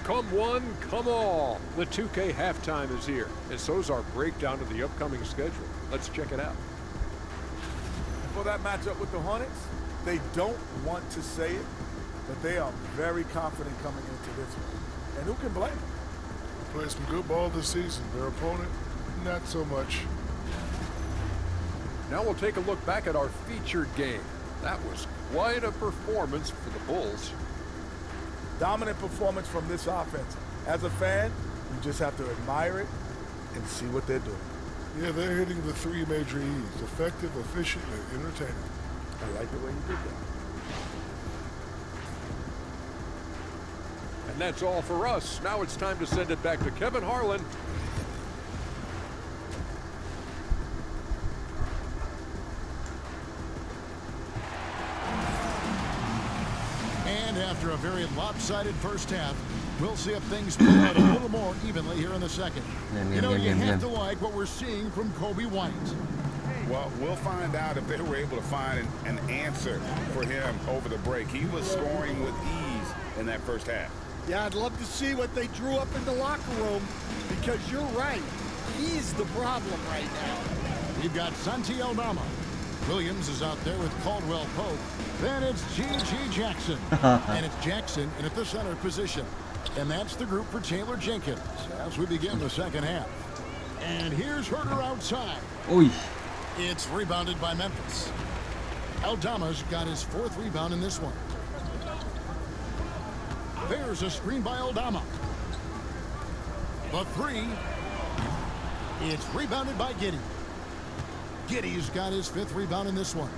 Come one, come all. The 2K halftime is here, and so is our breakdown of the upcoming schedule. Let's check it out. For that matchup with the Hornets, they don't want to say it, but they are very confident coming into this one. And who can blame them? Played some good ball this season. Their opponent, not so much. Now we'll take a look back at our featured game. That was quite a performance for the Bulls. Dominant performance from this offense. As a fan, you just have to admire it and see what they're doing. Yeah, they're hitting the 3 major E's. Effective, efficient, and entertaining. I like the way you did that. And that's all for us. Now it's time to send it back to Kevin Harlan. And after a very lopsided first half, we'll see if things play out a little more evenly here in the second. You know, you have to like what we're seeing from Kobe White. Well, we'll find out if they were able to find an answer for him over the break. He was scoring with ease in that first half. Yeah, I'd love to see what they drew up in the locker room, because you're right. He's the problem right now. We've got Santi Aldama. Williams is out there with Caldwell Pope. Then it's G.G. Jackson. And it's Jackson in at the center position. And that's the group for Taylor Jenkins as we begin the second half. And here's Herter outside. Uy. It's rebounded by Memphis. Aldama's got his 4th rebound in this one. There's a screen by Aldama. The 3. It's rebounded by Giddey. Giddey's got his 5th rebound in this one.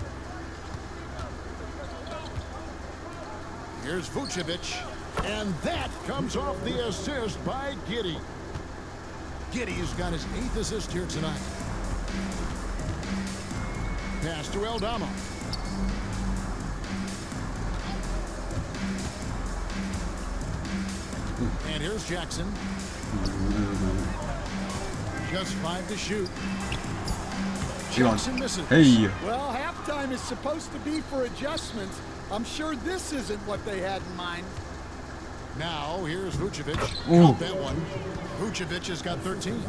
Here's Vucevic. And that comes off the assist by Giddey. Giddey's got his 8th assist here tonight. Pass to Aldama. And here's Jackson. Just 5 to shoot. Jackson misses. Hey. Well, halftime is supposed to be for adjustments. I'm sure this isn't what they had in mind. Now, here's Vucevic. Ooh. Got that one. Vucevic has got 13.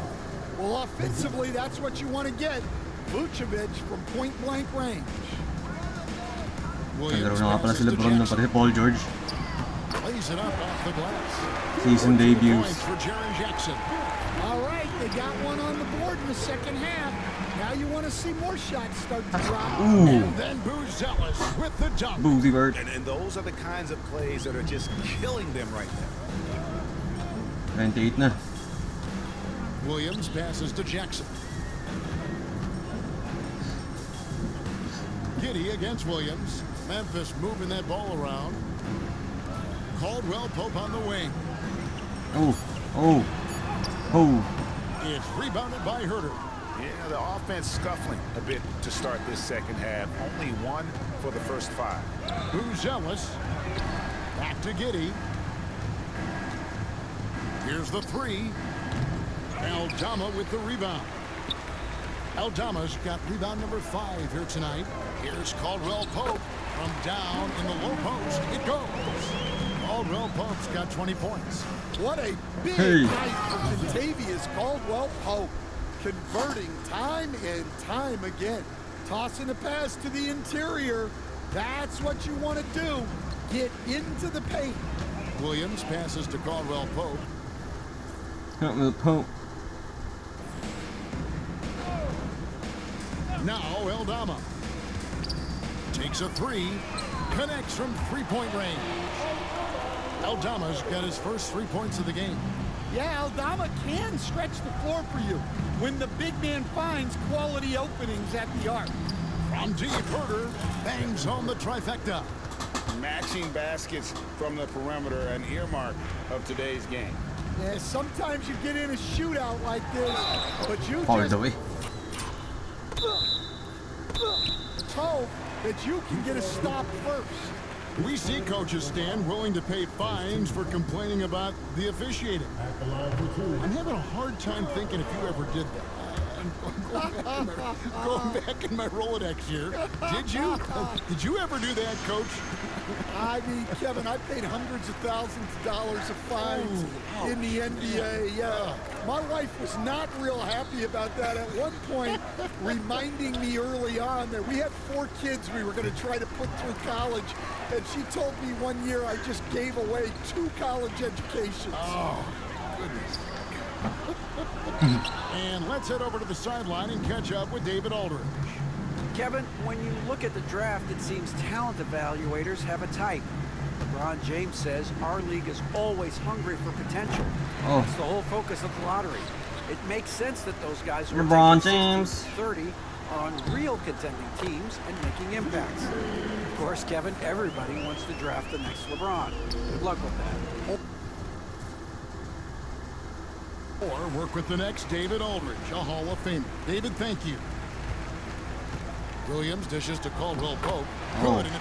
Well, offensively, that's what you want to get. Vucevic from point-blank range. Naglaro na nga pala si LeBron na pati Paul George. Plays it up off the glass. Season 14 debuts. points for Jaren Jackson. All right, they got one on the board in the second half. Now you want to see more shots start to drop. Ooh. And then Buzelis with the dunk. Boozy bird. And those are the kinds of plays that are just killing them right now. 28 na. Williams passes to Jackson. Giddey against Williams. Memphis moving that ball around. Caldwell Pope on the wing. Oh. Oh. Oh. It's rebounded by Herter. Yeah, the offense scuffling a bit to start this second half. Only one for the first 5. Buzelis. Back to Giddey. Here's the 3. Aldama with the rebound. Aldama's got rebound number 5 here tonight. Here's Caldwell Pope from down in the low post. It goes. Caldwell Pope's got 20 points. What a big night for Kentavious Caldwell Pope. Converting time and time again. Tossing a pass to the interior. That's what you want to do. Get into the paint. Williams passes to Caldwell Pope. Caldwell Pope. Now Aldama. Takes a 3. Connects from three-point range. Aldama's got his first 3 points of the game. Yeah, Aldama can stretch the floor for you when the big man finds quality openings at the arc. From deep, Herter bangs home the trifecta. Matching baskets from the perimeter, an earmark of today's game. Yeah, sometimes you get in a shootout like this, but you All just the way. hope that you can get a stop first. We see coaches stand willing to pay fines for complaining about the officiating. I'm having a hard time thinking if you ever did that. I'm going back in my Rolodex here. Did you? Did you ever do that, Coach? I mean, Kevin, I paid hundreds of thousands of dollars of fines in the NBA. Yeah, my wife was not real happy about that at one point, reminding me early on that we had 4 kids we were going to try to put through college, and she told me one year I just gave away 2 college educations. Oh, goodness. And let's head over to the sideline and catch up with David Aldridge. Kevin, when you look at the draft, it seems talent evaluators have a type. LeBron James says our league is always hungry for potential. Oh. That's the whole focus of the lottery. It makes sense that those guys who are LeBron taking 16 James. to 30 are on real contending teams and making impacts. Of course, Kevin, everybody wants to draft the next LeBron. Good luck with that. Or work with the next David Aldridge, a Hall of Famer. David, thank you. Williams dishes to Caldwell Pope. Good. And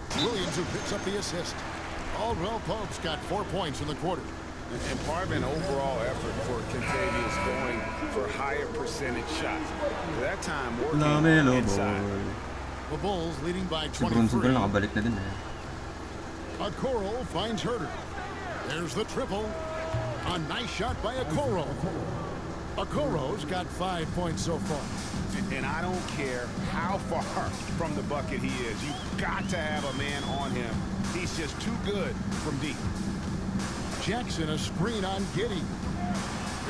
it's Williams who picks up the assist. Caldwell Pope's got 4 points in the quarter. And part of an overall effort for Kentavious going for higher percentage shots. That time working inside. The Bulls leading by 23. Okoro finds Herter. There's the triple. A nice shot by Okoro. Okoro's got 5 points so far. And I don't care how far from the bucket he is. You've got to have a man on him. He's just too good from deep. Jackson a screen on Giddey.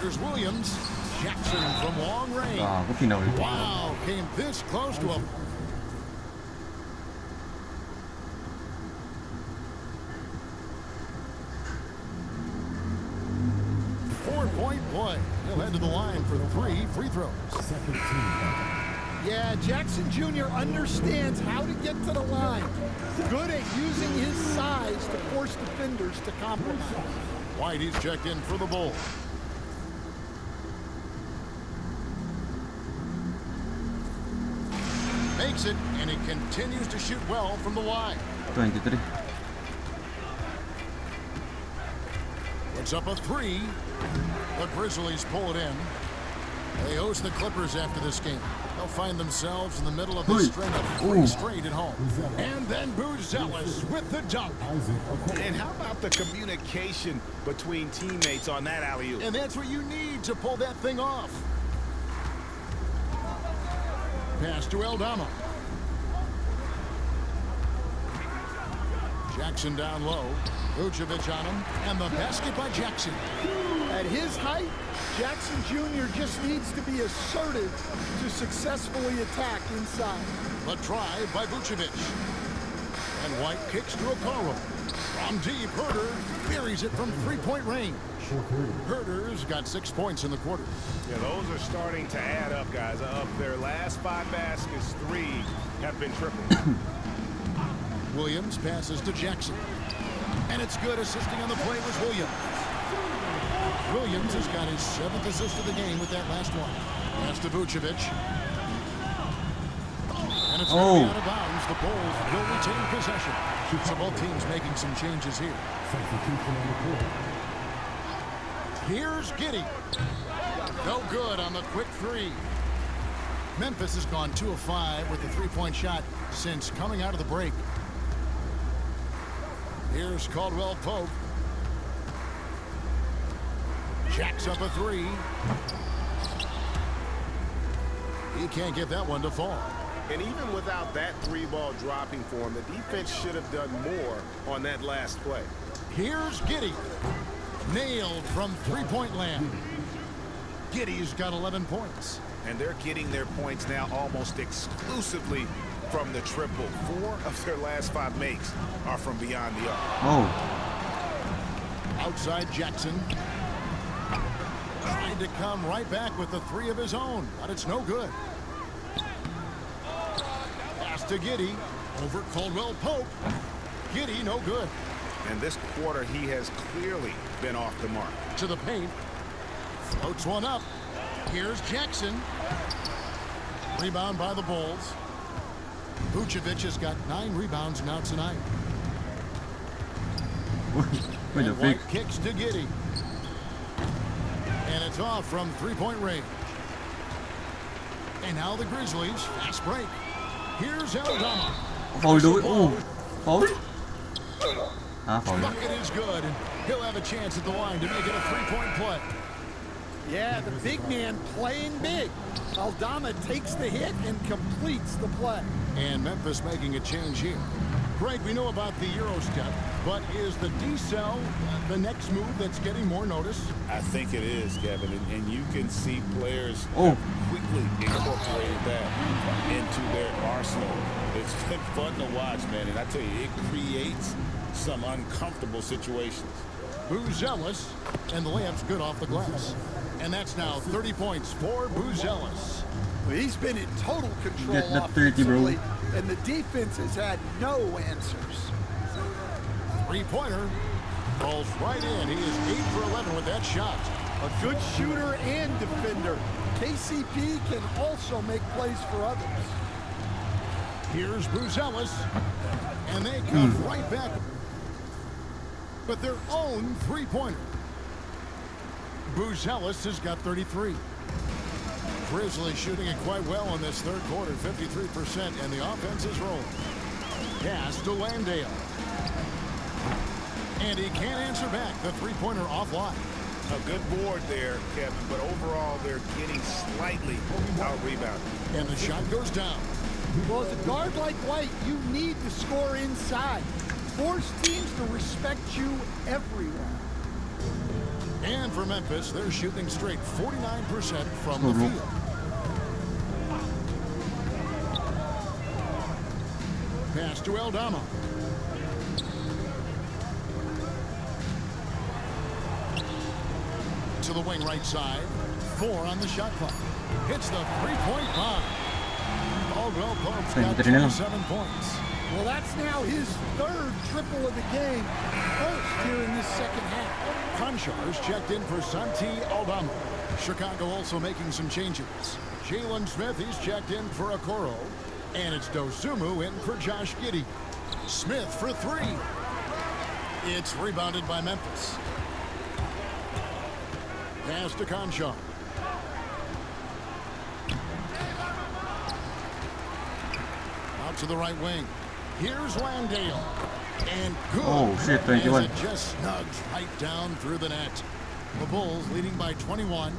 Here's Williams. Jackson from long range. Wow, came this close to a... Four-point play. He'll head to the line for 3 free throws. Yeah, Jackson Jr. understands how to get to the line. Good at using his size to force defenders to compromise. White, he's checked in for the Bulls. Makes it, and he continues to shoot well from the line. 23. Puts up a 3. The Grizzlies pull it in. They host the Clippers after this game. They'll find themselves in the middle of this string of 3 straight at home. And then Buzelis with the dunk. And how about the communication between teammates on that alley-oop? And that's what you need to pull that thing off. Pass to Aldama. Jackson down low. Vucevic on him. And the basket by Jackson. At his height, Jackson Jr. just needs to be assertive to successfully attack inside. The drive by Vucevic. And White kicks to Okoro. From deep, Herter buries it from three-point range. Herter's got 6 points in the quarter. Yeah, those are starting to add up, guys. Of their last 5 baskets, 3 have been triple. Williams passes to Jackson. And it's good. Assisting on the play was Williams. Williams has got his 7th assist of the game with that last one. Pass to Vucevic. And it's going to be out of bounds. The Bulls will retain possession. So both teams making some changes here. Here's Giddey. No good on the quick 3. Memphis has gone 2 of 5 with the 3-point shot since coming out of the break. Here's Caldwell Pope. Jacks up a 3. He can't get that one to fall. And even without that 3-ball dropping for him, the defense should have done more on that last play. Here's Giddey. Nailed from 3-point land. Giddey's got 11 points. And they're getting their points now almost exclusively from the triple. 4 of their last 5 makes are from beyond the arc. Outside Jackson. Trying to come right back with the 3 of his own, but it's no good. Pass to Giddey. Over Caldwell Pope. Giddey, no good. And this quarter, he has clearly been off the mark. To the paint. Floats one up. Here's Jackson. Rebound by the Bulls. Vucevic has got 9 rebounds now tonight. And White kicks to Giddey. And it's off from 3-point range. And now the Grizzlies. Fast break. Here's Aldama. Foul do it. Oh, foul. Foul. Bucket is good, and he'll have a chance at the line to make it a 3-point play. Yeah, the big man playing big. Aldama takes the hit and completes the play. And Memphis making a change here. Greg, we know about the Euro step, but is the D-cell the next move that's getting more notice? I think it is, Kevin, and you can see players have quickly incorporated that into their arsenal. It's been fun to watch, man, and I tell you, it creates some uncomfortable situations. Buzelis, and the layup's good off the glass. And that's now 30 points for Buzelis. Well, he's been in total control Get that 30, bro. offensively, and the defense has had no answers. 3-pointer. Falls right in. He is 8 for 11 with that shot. A good shooter and defender. KCP can also make plays for others. Here's Buzelis. And they come right back with their own 3-pointer. Buzelis has got 33. Grizzlies shooting it quite well in this third quarter, 53%, and the offense is rolling. Pass to Landale. And he can't answer back. The 3-pointer offline. A good board there, Kevin, but overall they're getting slightly out-rebounded. And the shot goes down. Well, as a guard like White, you need to score inside. Force teams to respect you everywhere. And for Memphis, they're shooting straight 49% from the field. Pass to Aldama. To the wing right side. 4 on the shot clock. Hits the 3-point bomb. Caldwell Pope's got 27 points. Well, that's now his 3rd triple of the game. First here in this second half. Konchar's checked in for Santi Aldama. Chicago also making some changes. Jalen Smith, he's checked in for Okoro. And it's Dosumu in for Josh Giddey. Smith for 3. It's rebounded by Memphis. Pass to Conchar. Out to the right wing. Here's Landale. And good. Oh, shit, 21. As it just snugs right down through the net. The Bulls leading by 21.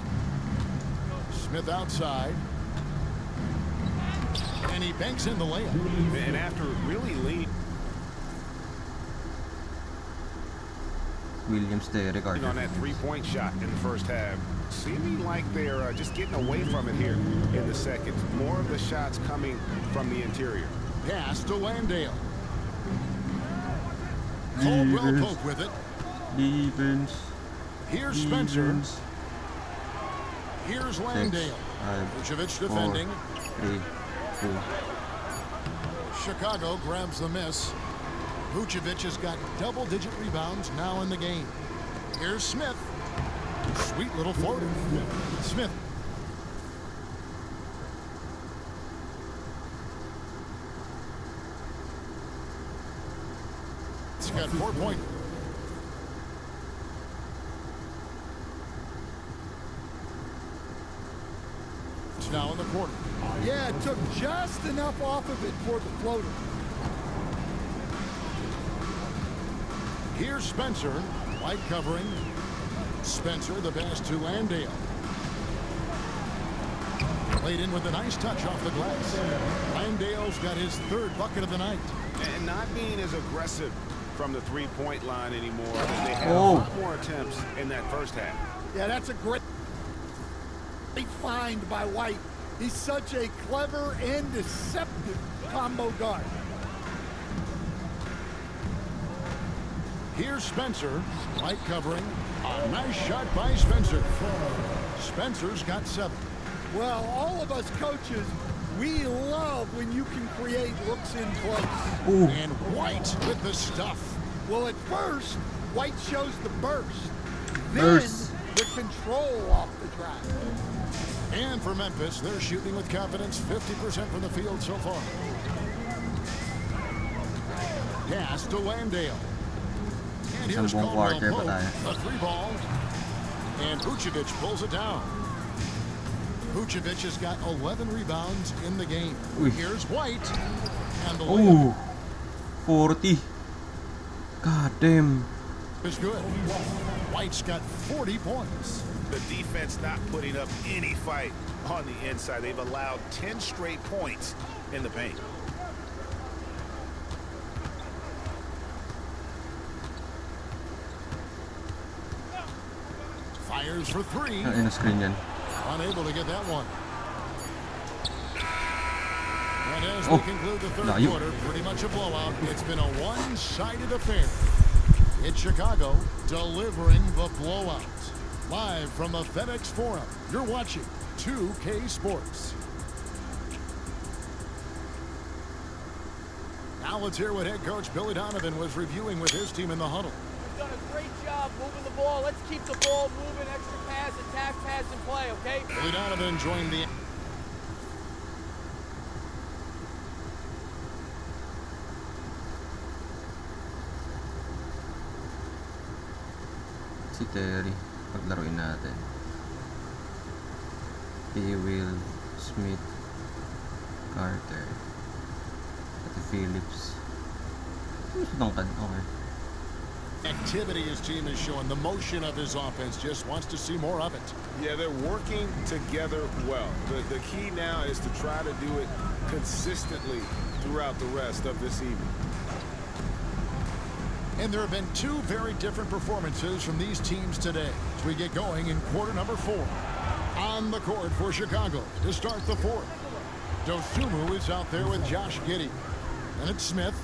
Smith outside. And he banks in the layup. And after really lead. Williams, Derek, On Carter. that three-point shot in the first half. Seeming like they're just getting away from it here in the second. More of the shots coming from the interior. Pass to Landale. Caldwell Pope with it. Defense. Here's Spencer. Defense. Here's Landale. 6, 5, Vucevic 4, defending. 3, 2. Chicago grabs the miss. Vucevic has got double-digit rebounds now in the game. Here's Smith. Sweet little floater. Smith. He's got 4 points. It's now in the corner. Yeah, it took just enough off of it for the floater. Here's Spencer. Light covering. Spencer, the pass to Landale. Played in with a nice touch off the glass. Landale's got his 3rd bucket of the night. And not being as aggressive from the three-point line anymore. They had a Oh. lot more attempts in that first half. Yeah, that's a great find by White. He's such a clever and deceptive combo guard. Here's Spencer. Light covering. A nice shot by Spencer. Spencer's got 7. Well, all of us coaches, we love when you can create looks in close. Ooh. And White with the stuff. Well, at first, White shows the burst. Then Burst. the control off the drive. And for Memphis, they're shooting with confidence 50% from the field so far. Pass to Landale. And here's Isang buong Caldwell quarter pa Pope. tayo. A 3 ball. And Vucevic pulls it down. Vucevic has got 11 rebounds in the game. Uy. Here's White. And the layup Ooh. 40. God damn. is good. White's got 40 points. The defense not putting up any fight on the inside. They've allowed 10 straight points in the paint. Fires for 3. Ang ina-screen yan. Unable to get that one. And as Oh, we conclude the 3rd layo. quarter, pretty much a blowout. It's been a one-sided affair. It's Chicago delivering the blowout. Live from the FedEx Forum, you're watching 2K Sports. Now let's hear what head coach Billy Donovan was reviewing with his team in the huddle. We've done a great job moving the ball. Let's keep the ball moving, extra pass, attack, pass, and play, okay? Billy Donovan joined the... Si Terry. Paglaruin natin. Will, Smith, Carter, at Phillips. Tungkad. Okay. activity his team is showing, the motion of his offense, just wants to see more of it. Yeah, they're working together well. The key now is to try to do it consistently throughout the rest of this evening. And there have been two very different performances from these teams today as we get going in quarter number 4. On the court for Chicago to start the fourth. Dosunmu is out there with Josh Giddey. And it's Smith.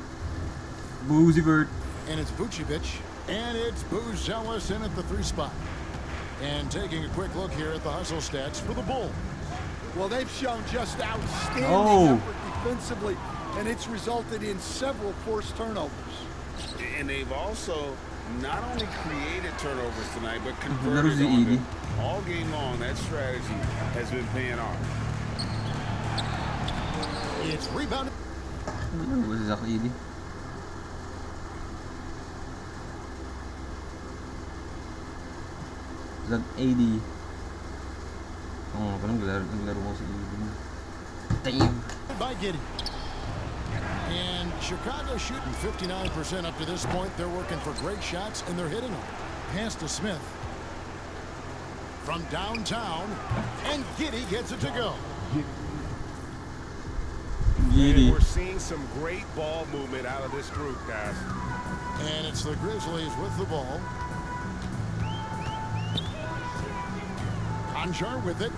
Boozy Bird. And it's Vucevic. And it's Buzelis in at the 3 spot. And taking a quick look here at the hustle stats for the Bulls. Well, they've shown just outstanding effort defensively, and it's resulted in several forced turnovers. And they've also not only created turnovers tonight, but converted on them. All game long, that strategy has been paying off. It's rebounded. Ano si Zach Edey? Zach Edey. Parang naglaro ko si Edey. Damn. By Giddey. And Chicago shooting 59% up to this point. They're working for great shots, and they're hitting them. Pass to Smith. From downtown, and Giddey gets it to go. And we're seeing some great ball movement out of this group, guys. And it's the Grizzlies with the ball. Konjar with it.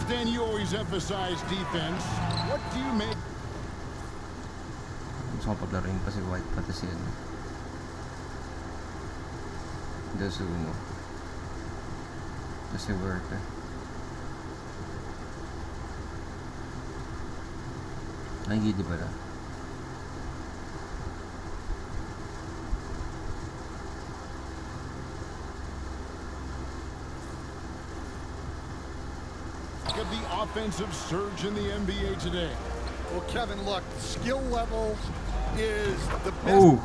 Stan, you always emphasize defense. What do you make? Gusto kong paglaruin pa si White pati si ano. Dasuno. Kasi worker. Ay, hindi pala. Of the offensive surge in the NBA today. Well, Kevin, look, skill level is the best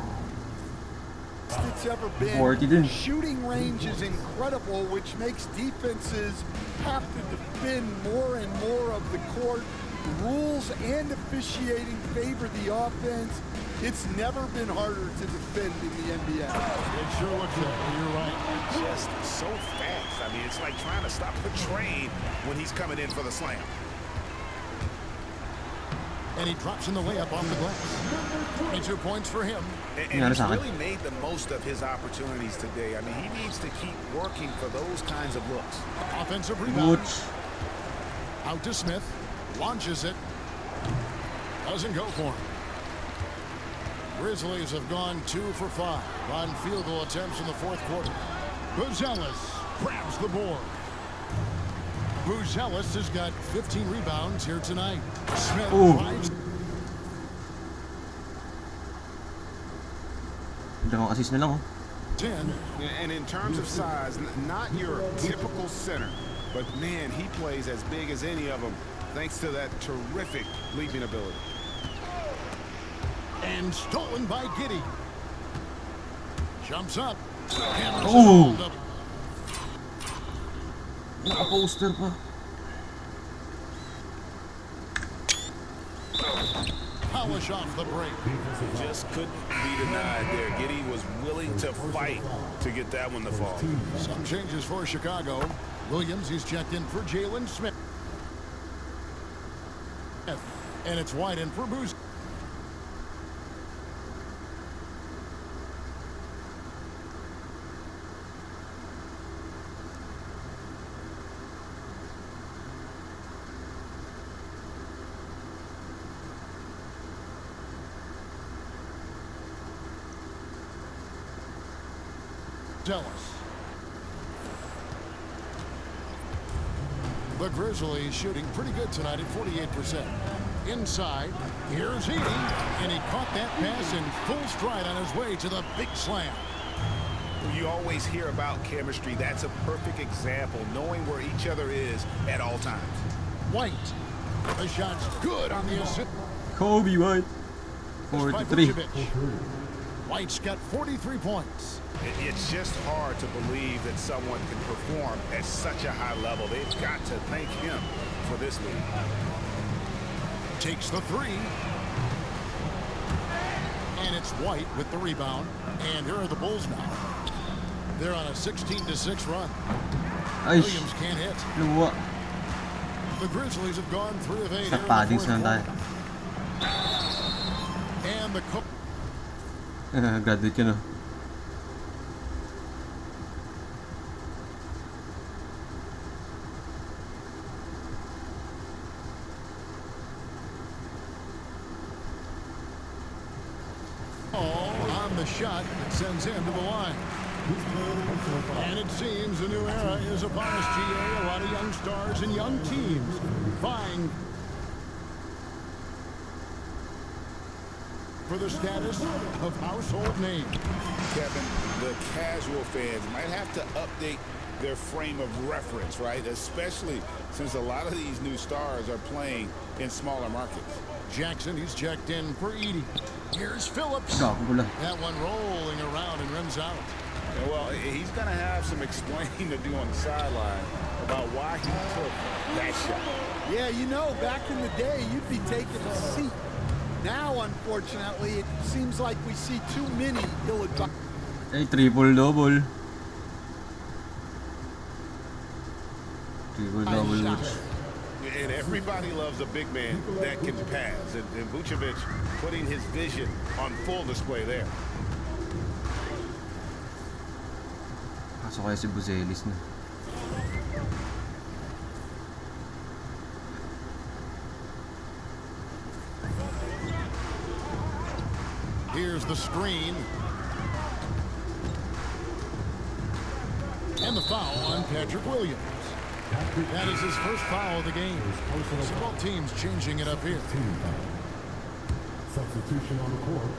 it's ever been. Shooting range is incredible, which makes defenses have to defend more and more of the court. Rules and officiating favor the offense. It's never been harder to defend in the NBA. It sure looks that way. You're right. Just so fast. I mean, it's like trying to stop the train when he's coming in for the slam. And he drops in the layup off the glass. 22 points for him. And he's really made the most of his opportunities today. I mean, he needs to keep working for those kinds of looks. Offensive rebound. Out to Smith. Launches it. Doesn't go for him. Grizzlies have gone 2 for 5 on field goal attempts in the fourth quarter. Buzelis grabs the board. Buzelis has got 15 rebounds here tonight. Smith drives. Assist na lang, oh. 10. And in terms of size, not your typical center, but man, he plays as big as any of them thanks to that terrific leaping ability. And stolen by Giddey. Jumps up. Oh! Naka-poster pa. Polish off the break. Just couldn't be denied there. Giddey was willing to fight to get that one to fall. Some changes for Chicago. Williams, he's checked in for Jalen Smith. And it's White in for Booz. The Grizzlies shooting pretty good tonight at 48%. Inside, here's Healy, and he caught that pass in full stride on his way to the big slam. You always hear about chemistry. That's a perfect example, knowing where each other is at all times. White, the shot's good on the assist. Kobe White, 43. White's got 43 points. It's just hard to believe that someone can perform at such a high level. They've got to thank him for this lead. Takes the three. And it's White with the rebound. And here are the Bulls now. They're on a 16-6 run. Williams can't hit. The Grizzlies have gone 3 of 8 here in the fourth quarter. And the cook. Graduate yun, oh. On the shot that sends him to the line. And it seems a new era is upon us, GA. A lot of young stars and young teams vying for the status of household name. Kevin, the casual fans might have to update their frame of reference, right? Especially since a lot of these new stars are playing in smaller markets. Jackson, he's checked in for Edey. Here's Phillips. That one rolling around and rims out. Yeah, well, he's going to have some explaining to do on the sideline about why he took that shot. Yeah, you know, back in the day, you'd be taking a seat. Now, unfortunately, it seems like we see too many ill-advised. Hey, triple-double. Triple-double. And everybody loves a big man that can pass. And Vucevic putting his vision on full display there. Pasok kaya si Buzelis na. Here's the screen. And the foul on Patrick Williams. That is his first foul of the game. So both teams changing it up here. Substitution on the court.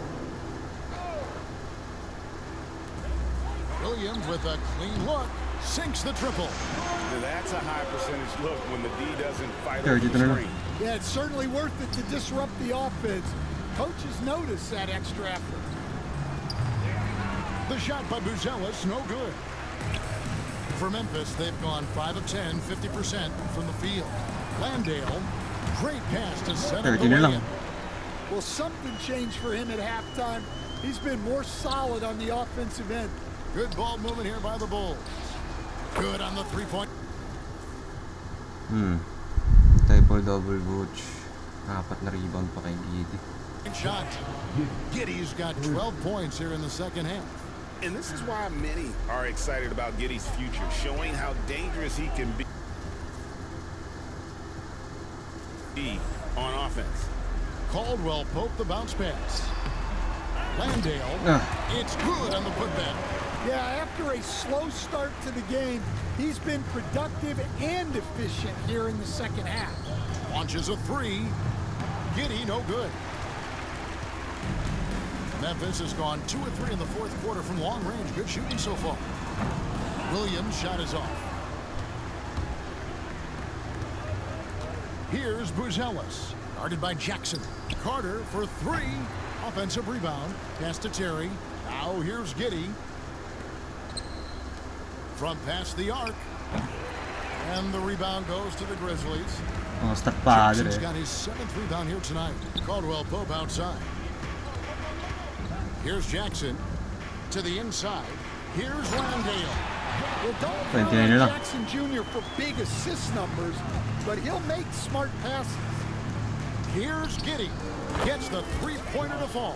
Williams with a clean look. Sinks the triple. Now that's a high percentage look when the D doesn't fight over the screen. Yeah, it's certainly worth it to disrupt the offense. Coaches notice that extra effort. The shot by Buzelis, no good. For Memphis, they've gone 5 of 10, 50% from the field. Landale, great pass to set up the way in. Well, something changed for him at halftime. He's been more solid on the offensive end. Good ball movement here by the Bulls. Good on the three-point. Triple-double Butch. 4 na rebound pa kay Giddy. Shot. Giddy's got 12 points here in the second half. And this is why many are excited about Giddy's future, showing how dangerous he can be on offense. Caldwell Pope the bounce pass. Landale. It's good on the putback. Yeah, after a slow start to the game, he's been productive and efficient here in the second half. Launches a three. Giddy, no good. Memphis has gone 2 of 3 in the fourth quarter from long range. Good shooting so far. Williams' shot is off. Here's Buzelis, guarded by Jackson. Carter for 3. Offensive rebound. Pass to Terry. Now here's Giddy. From past the arc. And the rebound goes to the Grizzlies. Jackson's got his 7th rebound here tonight. Caldwell Pope outside. Here's Jackson to the inside. Here's Landale. Well, don't count on Jackson Jr. for big assist numbers, but he'll make smart passes. Here's Giddy. Gets the three-pointer to fall.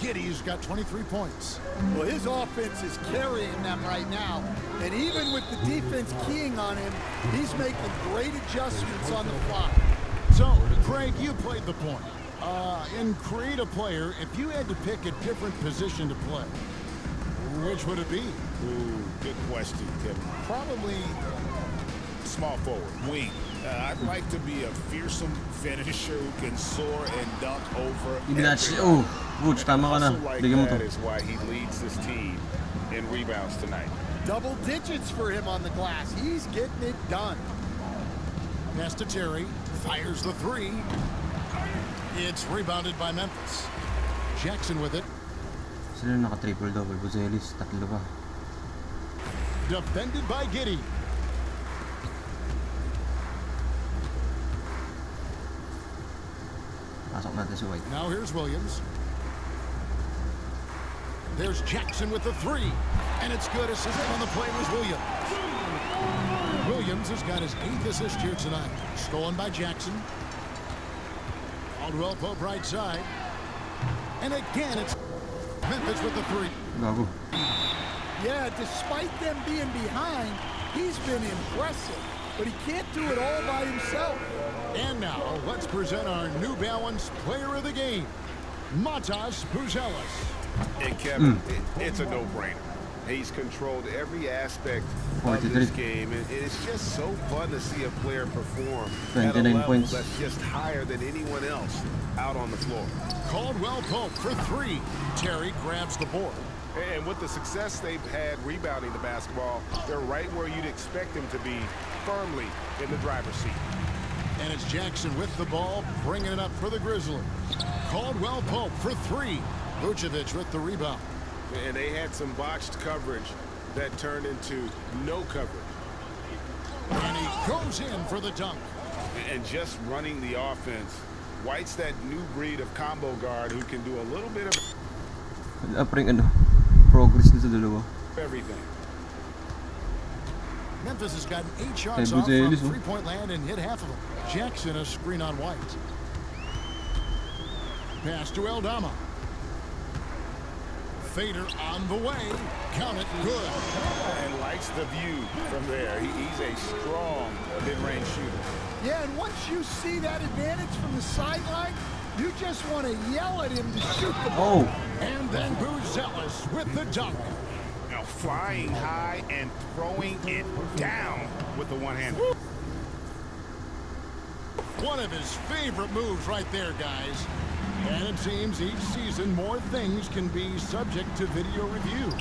Giddy's got 23 points. Well, his offense is carrying them right now. And even with the defense keying on him, he's making great adjustments on the fly. So, Craig, you played the point. In Create a Player, if you had to pick a different position to play, which would it be? Ooh, good question, Kevin. Probably small forward, wing. I'd like to be a fearsome finisher who can soar and dunk over. Butch, tama ka na. Bigyan mo to. That is why he leads this team in rebounds tonight. Double digits for him on the glass. He's getting it done. Pass to Terry. Fires the three. It's rebounded by Memphis. Jackson with it. Sila naka-triple-double. Buzelis, 3 pa. Defended by Giddy. Pasok natin si White. Now here's Williams. There's Jackson with the 3. And it's good. Assist on the play was Williams. Williams has got his 8th assist here tonight. Stolen by Jackson. Caldwell Pope right side. And again, it's Memphis with the 3. Gago. Yeah, despite them being behind, he's been impressive. But he can't do it all by himself. And now, let's present our New Balance Player of the Game, Matas Buzelis. And Kevin, it's a no-brainer. He's controlled every aspect of this game, and it's just so fun to see a player perform at a level that's just higher than anyone else out on the floor. Caldwell Pope for 3. Terry grabs the board. And with the success they've had rebounding the basketball, they're right where you'd expect them to be, firmly in the driver's seat. And it's Jackson with the ball, bringing it up for the Grizzlies. Caldwell Pope for 3. Vucevic with the rebound. And they had some botched coverage that turned into no coverage. And he goes in for the dunk. And just running the offense, White's that new breed of combo guard who can do a little bit of progress na sa dalawa. Everything. Memphis has gotten 8 shots off from three-point land and hit half of them. Jackson a screen on White. Pass to Eldama. fader on the way. Count it, good. And likes the view from there. He's a strong mid-range shooter. Yeah, and once you see that advantage from the sideline, you just want to yell at him to shoot the ball. Oh, And then Buzelis with the dunk. Now flying high and throwing it down with the one-hand. One of his favorite moves right there, guys. And it seems each season more things can be subject to video review.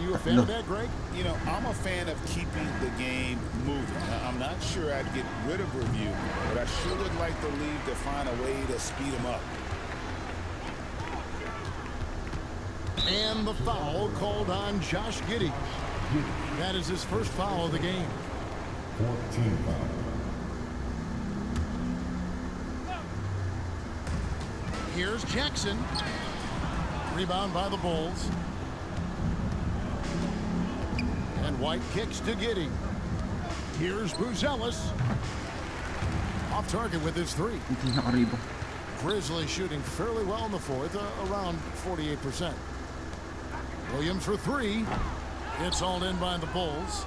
You a fan of that, Greg? You know, I'm a fan of keeping the game moving. I'm not sure I'd get rid of review, but I sure would like the league to find a way to speed them up. And the foul called on Josh Giddey. That is his first foul of the game. 14 foul. Here's Jackson. Rebound by the Bulls. And White kicks to Giddey. Here's Buzelis. Off target with his three. hindi nakaribon. Grizzlies shooting fairly well in the fourth, around 48%. Williams for three. It's all in by the Bulls.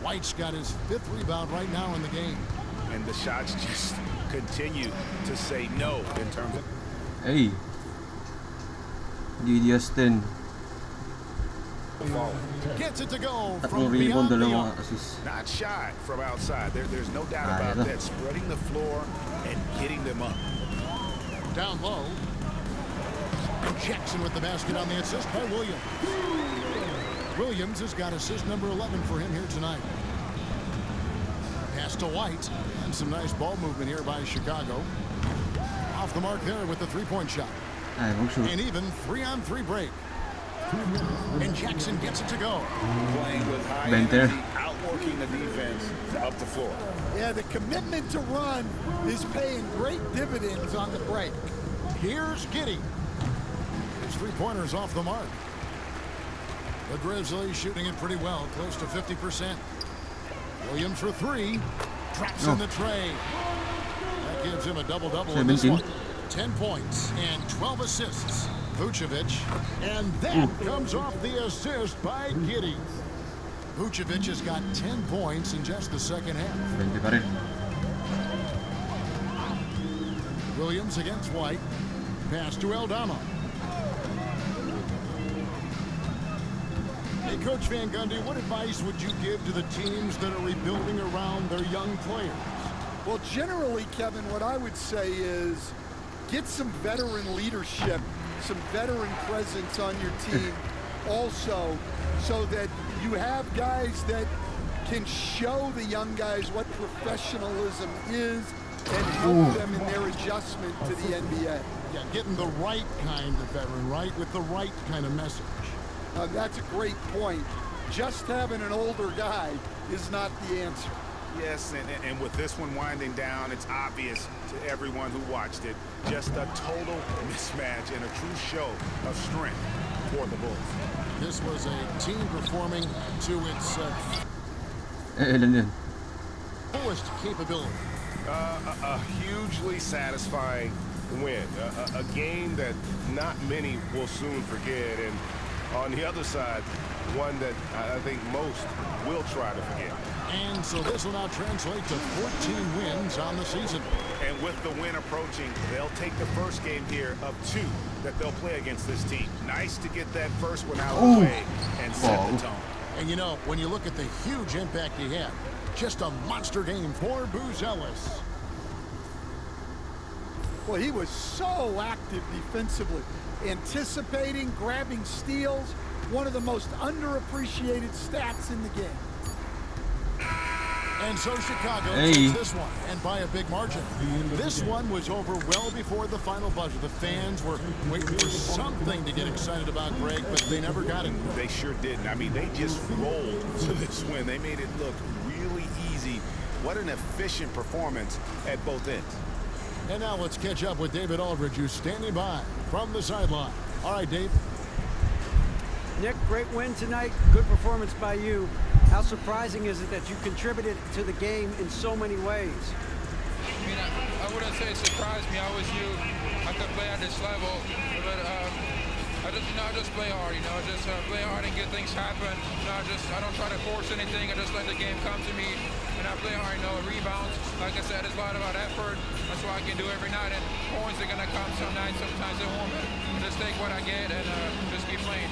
White's got his fifth rebound right now in the game. And the shots just continue to say no in terms of... Hey. Justin. Gets it to go Tatlong from rebound, beyond the dalawang arc. Oh, assist. Not shy from outside. There's no doubt about ito. that. Spreading the floor and getting them up. Down low. And Jackson with the basket on the assist by Williams. Williams has got assist number 11 for him here tonight. Pass to White. And some nice ball movement here by Chicago. Off the mark there with the three-point shot. Ay, mag-shoot. An even 3-on-3 break. And Jackson gets it to go. Playing with high Benter. energy, outworking the defense up the floor. Yeah, the commitment to run is paying great dividends on the break. Here's Giddey. His three-pointers off the mark. The Grizzlies shooting it pretty well, close to 50%. Williams for three. Traps in the tray. That gives him a double-double in this 17. one. 10 points and 12 assists. Vucevic. And that comes off the assist by Giddey. Vucevic has got 10 points in just the second half. 20 pa rin. Williams against White. Pass to Aldama. Hey, Coach Van Gundy, what advice would you give to the teams that are rebuilding around their young players? Well, generally, Kevin, what I would say is get some veteran leadership, some veteran presence on your team also, so that you have guys that can show the young guys what professionalism is and help them in their adjustment to the NBA. Yeah, getting the right kind of veteran, right? With the right kind of message. That's a great point. Just having an older guy is not the answer. Yes, and with this one winding down, it's obvious to everyone who watched it. Just a total mismatch and a true show of strength for the Bulls. This was a team performing to its Ilan yun? fullest capability. A hugely satisfying win. A game that not many will soon forget. And on the other side, one that I think most will try to forget. And so this will now translate to 14 wins on the season. And with the win approaching, they'll take the first game here of 2 that they'll play against this team. Nice to get that first one out of the way and set the tone. And you know, when you look at the huge impact he had, just a monster game for Buzelis. Well, he was so active defensively, anticipating, grabbing steals, one of the most underappreciated stats in the game. And so Chicago takes this one, and by a big margin. This one was over well before the final buzzer. The fans were waiting for something to get excited about, Greg, but they never got it. They sure didn't. I mean, they just rolled to this win. They made it look really easy. What an efficient performance at both ends. And now let's catch up with David Aldridge, who's standing by from the sideline. All right, Dave. Nick, great win tonight. Good performance by you. How surprising is it that you contributed to the game in so many ways? I mean, I wouldn't say it surprised me. I always knew I could play at this level, but I just play hard, just play hard and get things happen. I don't try to force anything. I just let the game come to me, and I play hard. Rebounds, like I said, it's a lot about effort. That's what I can do every night, and points are gonna come some nights. Sometimes they won't. But just take what I get and just keep playing.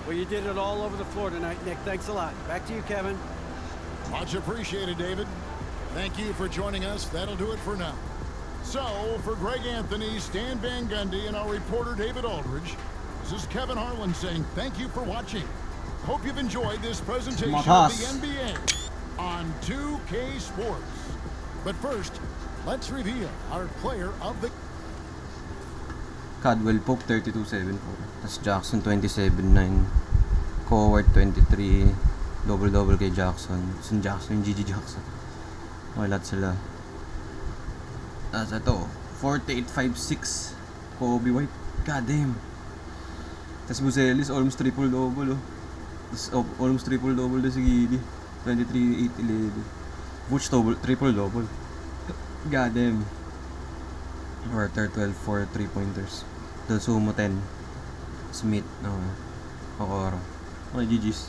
Well, you did it all over the floor tonight, Nick. Thanks a lot. Back to you, Kevin. Much appreciated, David. Thank you for joining us. That'll do it for now. So, for Greg Anthony, Stan Van Gundy, and our reporter David Aldridge, this is Kevin Harlan saying thank you for watching. Hope you've enjoyed this presentation of the NBA on 2K Sports. But first, let's reveal our player of the... Cadwell Pope 32-7 po. Tapos Jackson 27-9. Coward 23. Double-double kay Jackson. Yung Jackson, yung GG Jackson. Okay, lahat sila. Tapos ito, 48-5-6. Kobe White. God damn. Tapos Buzelis, almost triple-double, oh. Tapos almost triple-double na si Giddy. 23-8-11. Vooch triple-double. God damn. Carter 12 for 3-pointers. Dalsumo 10. Smith, Okoro. Okay, GG's.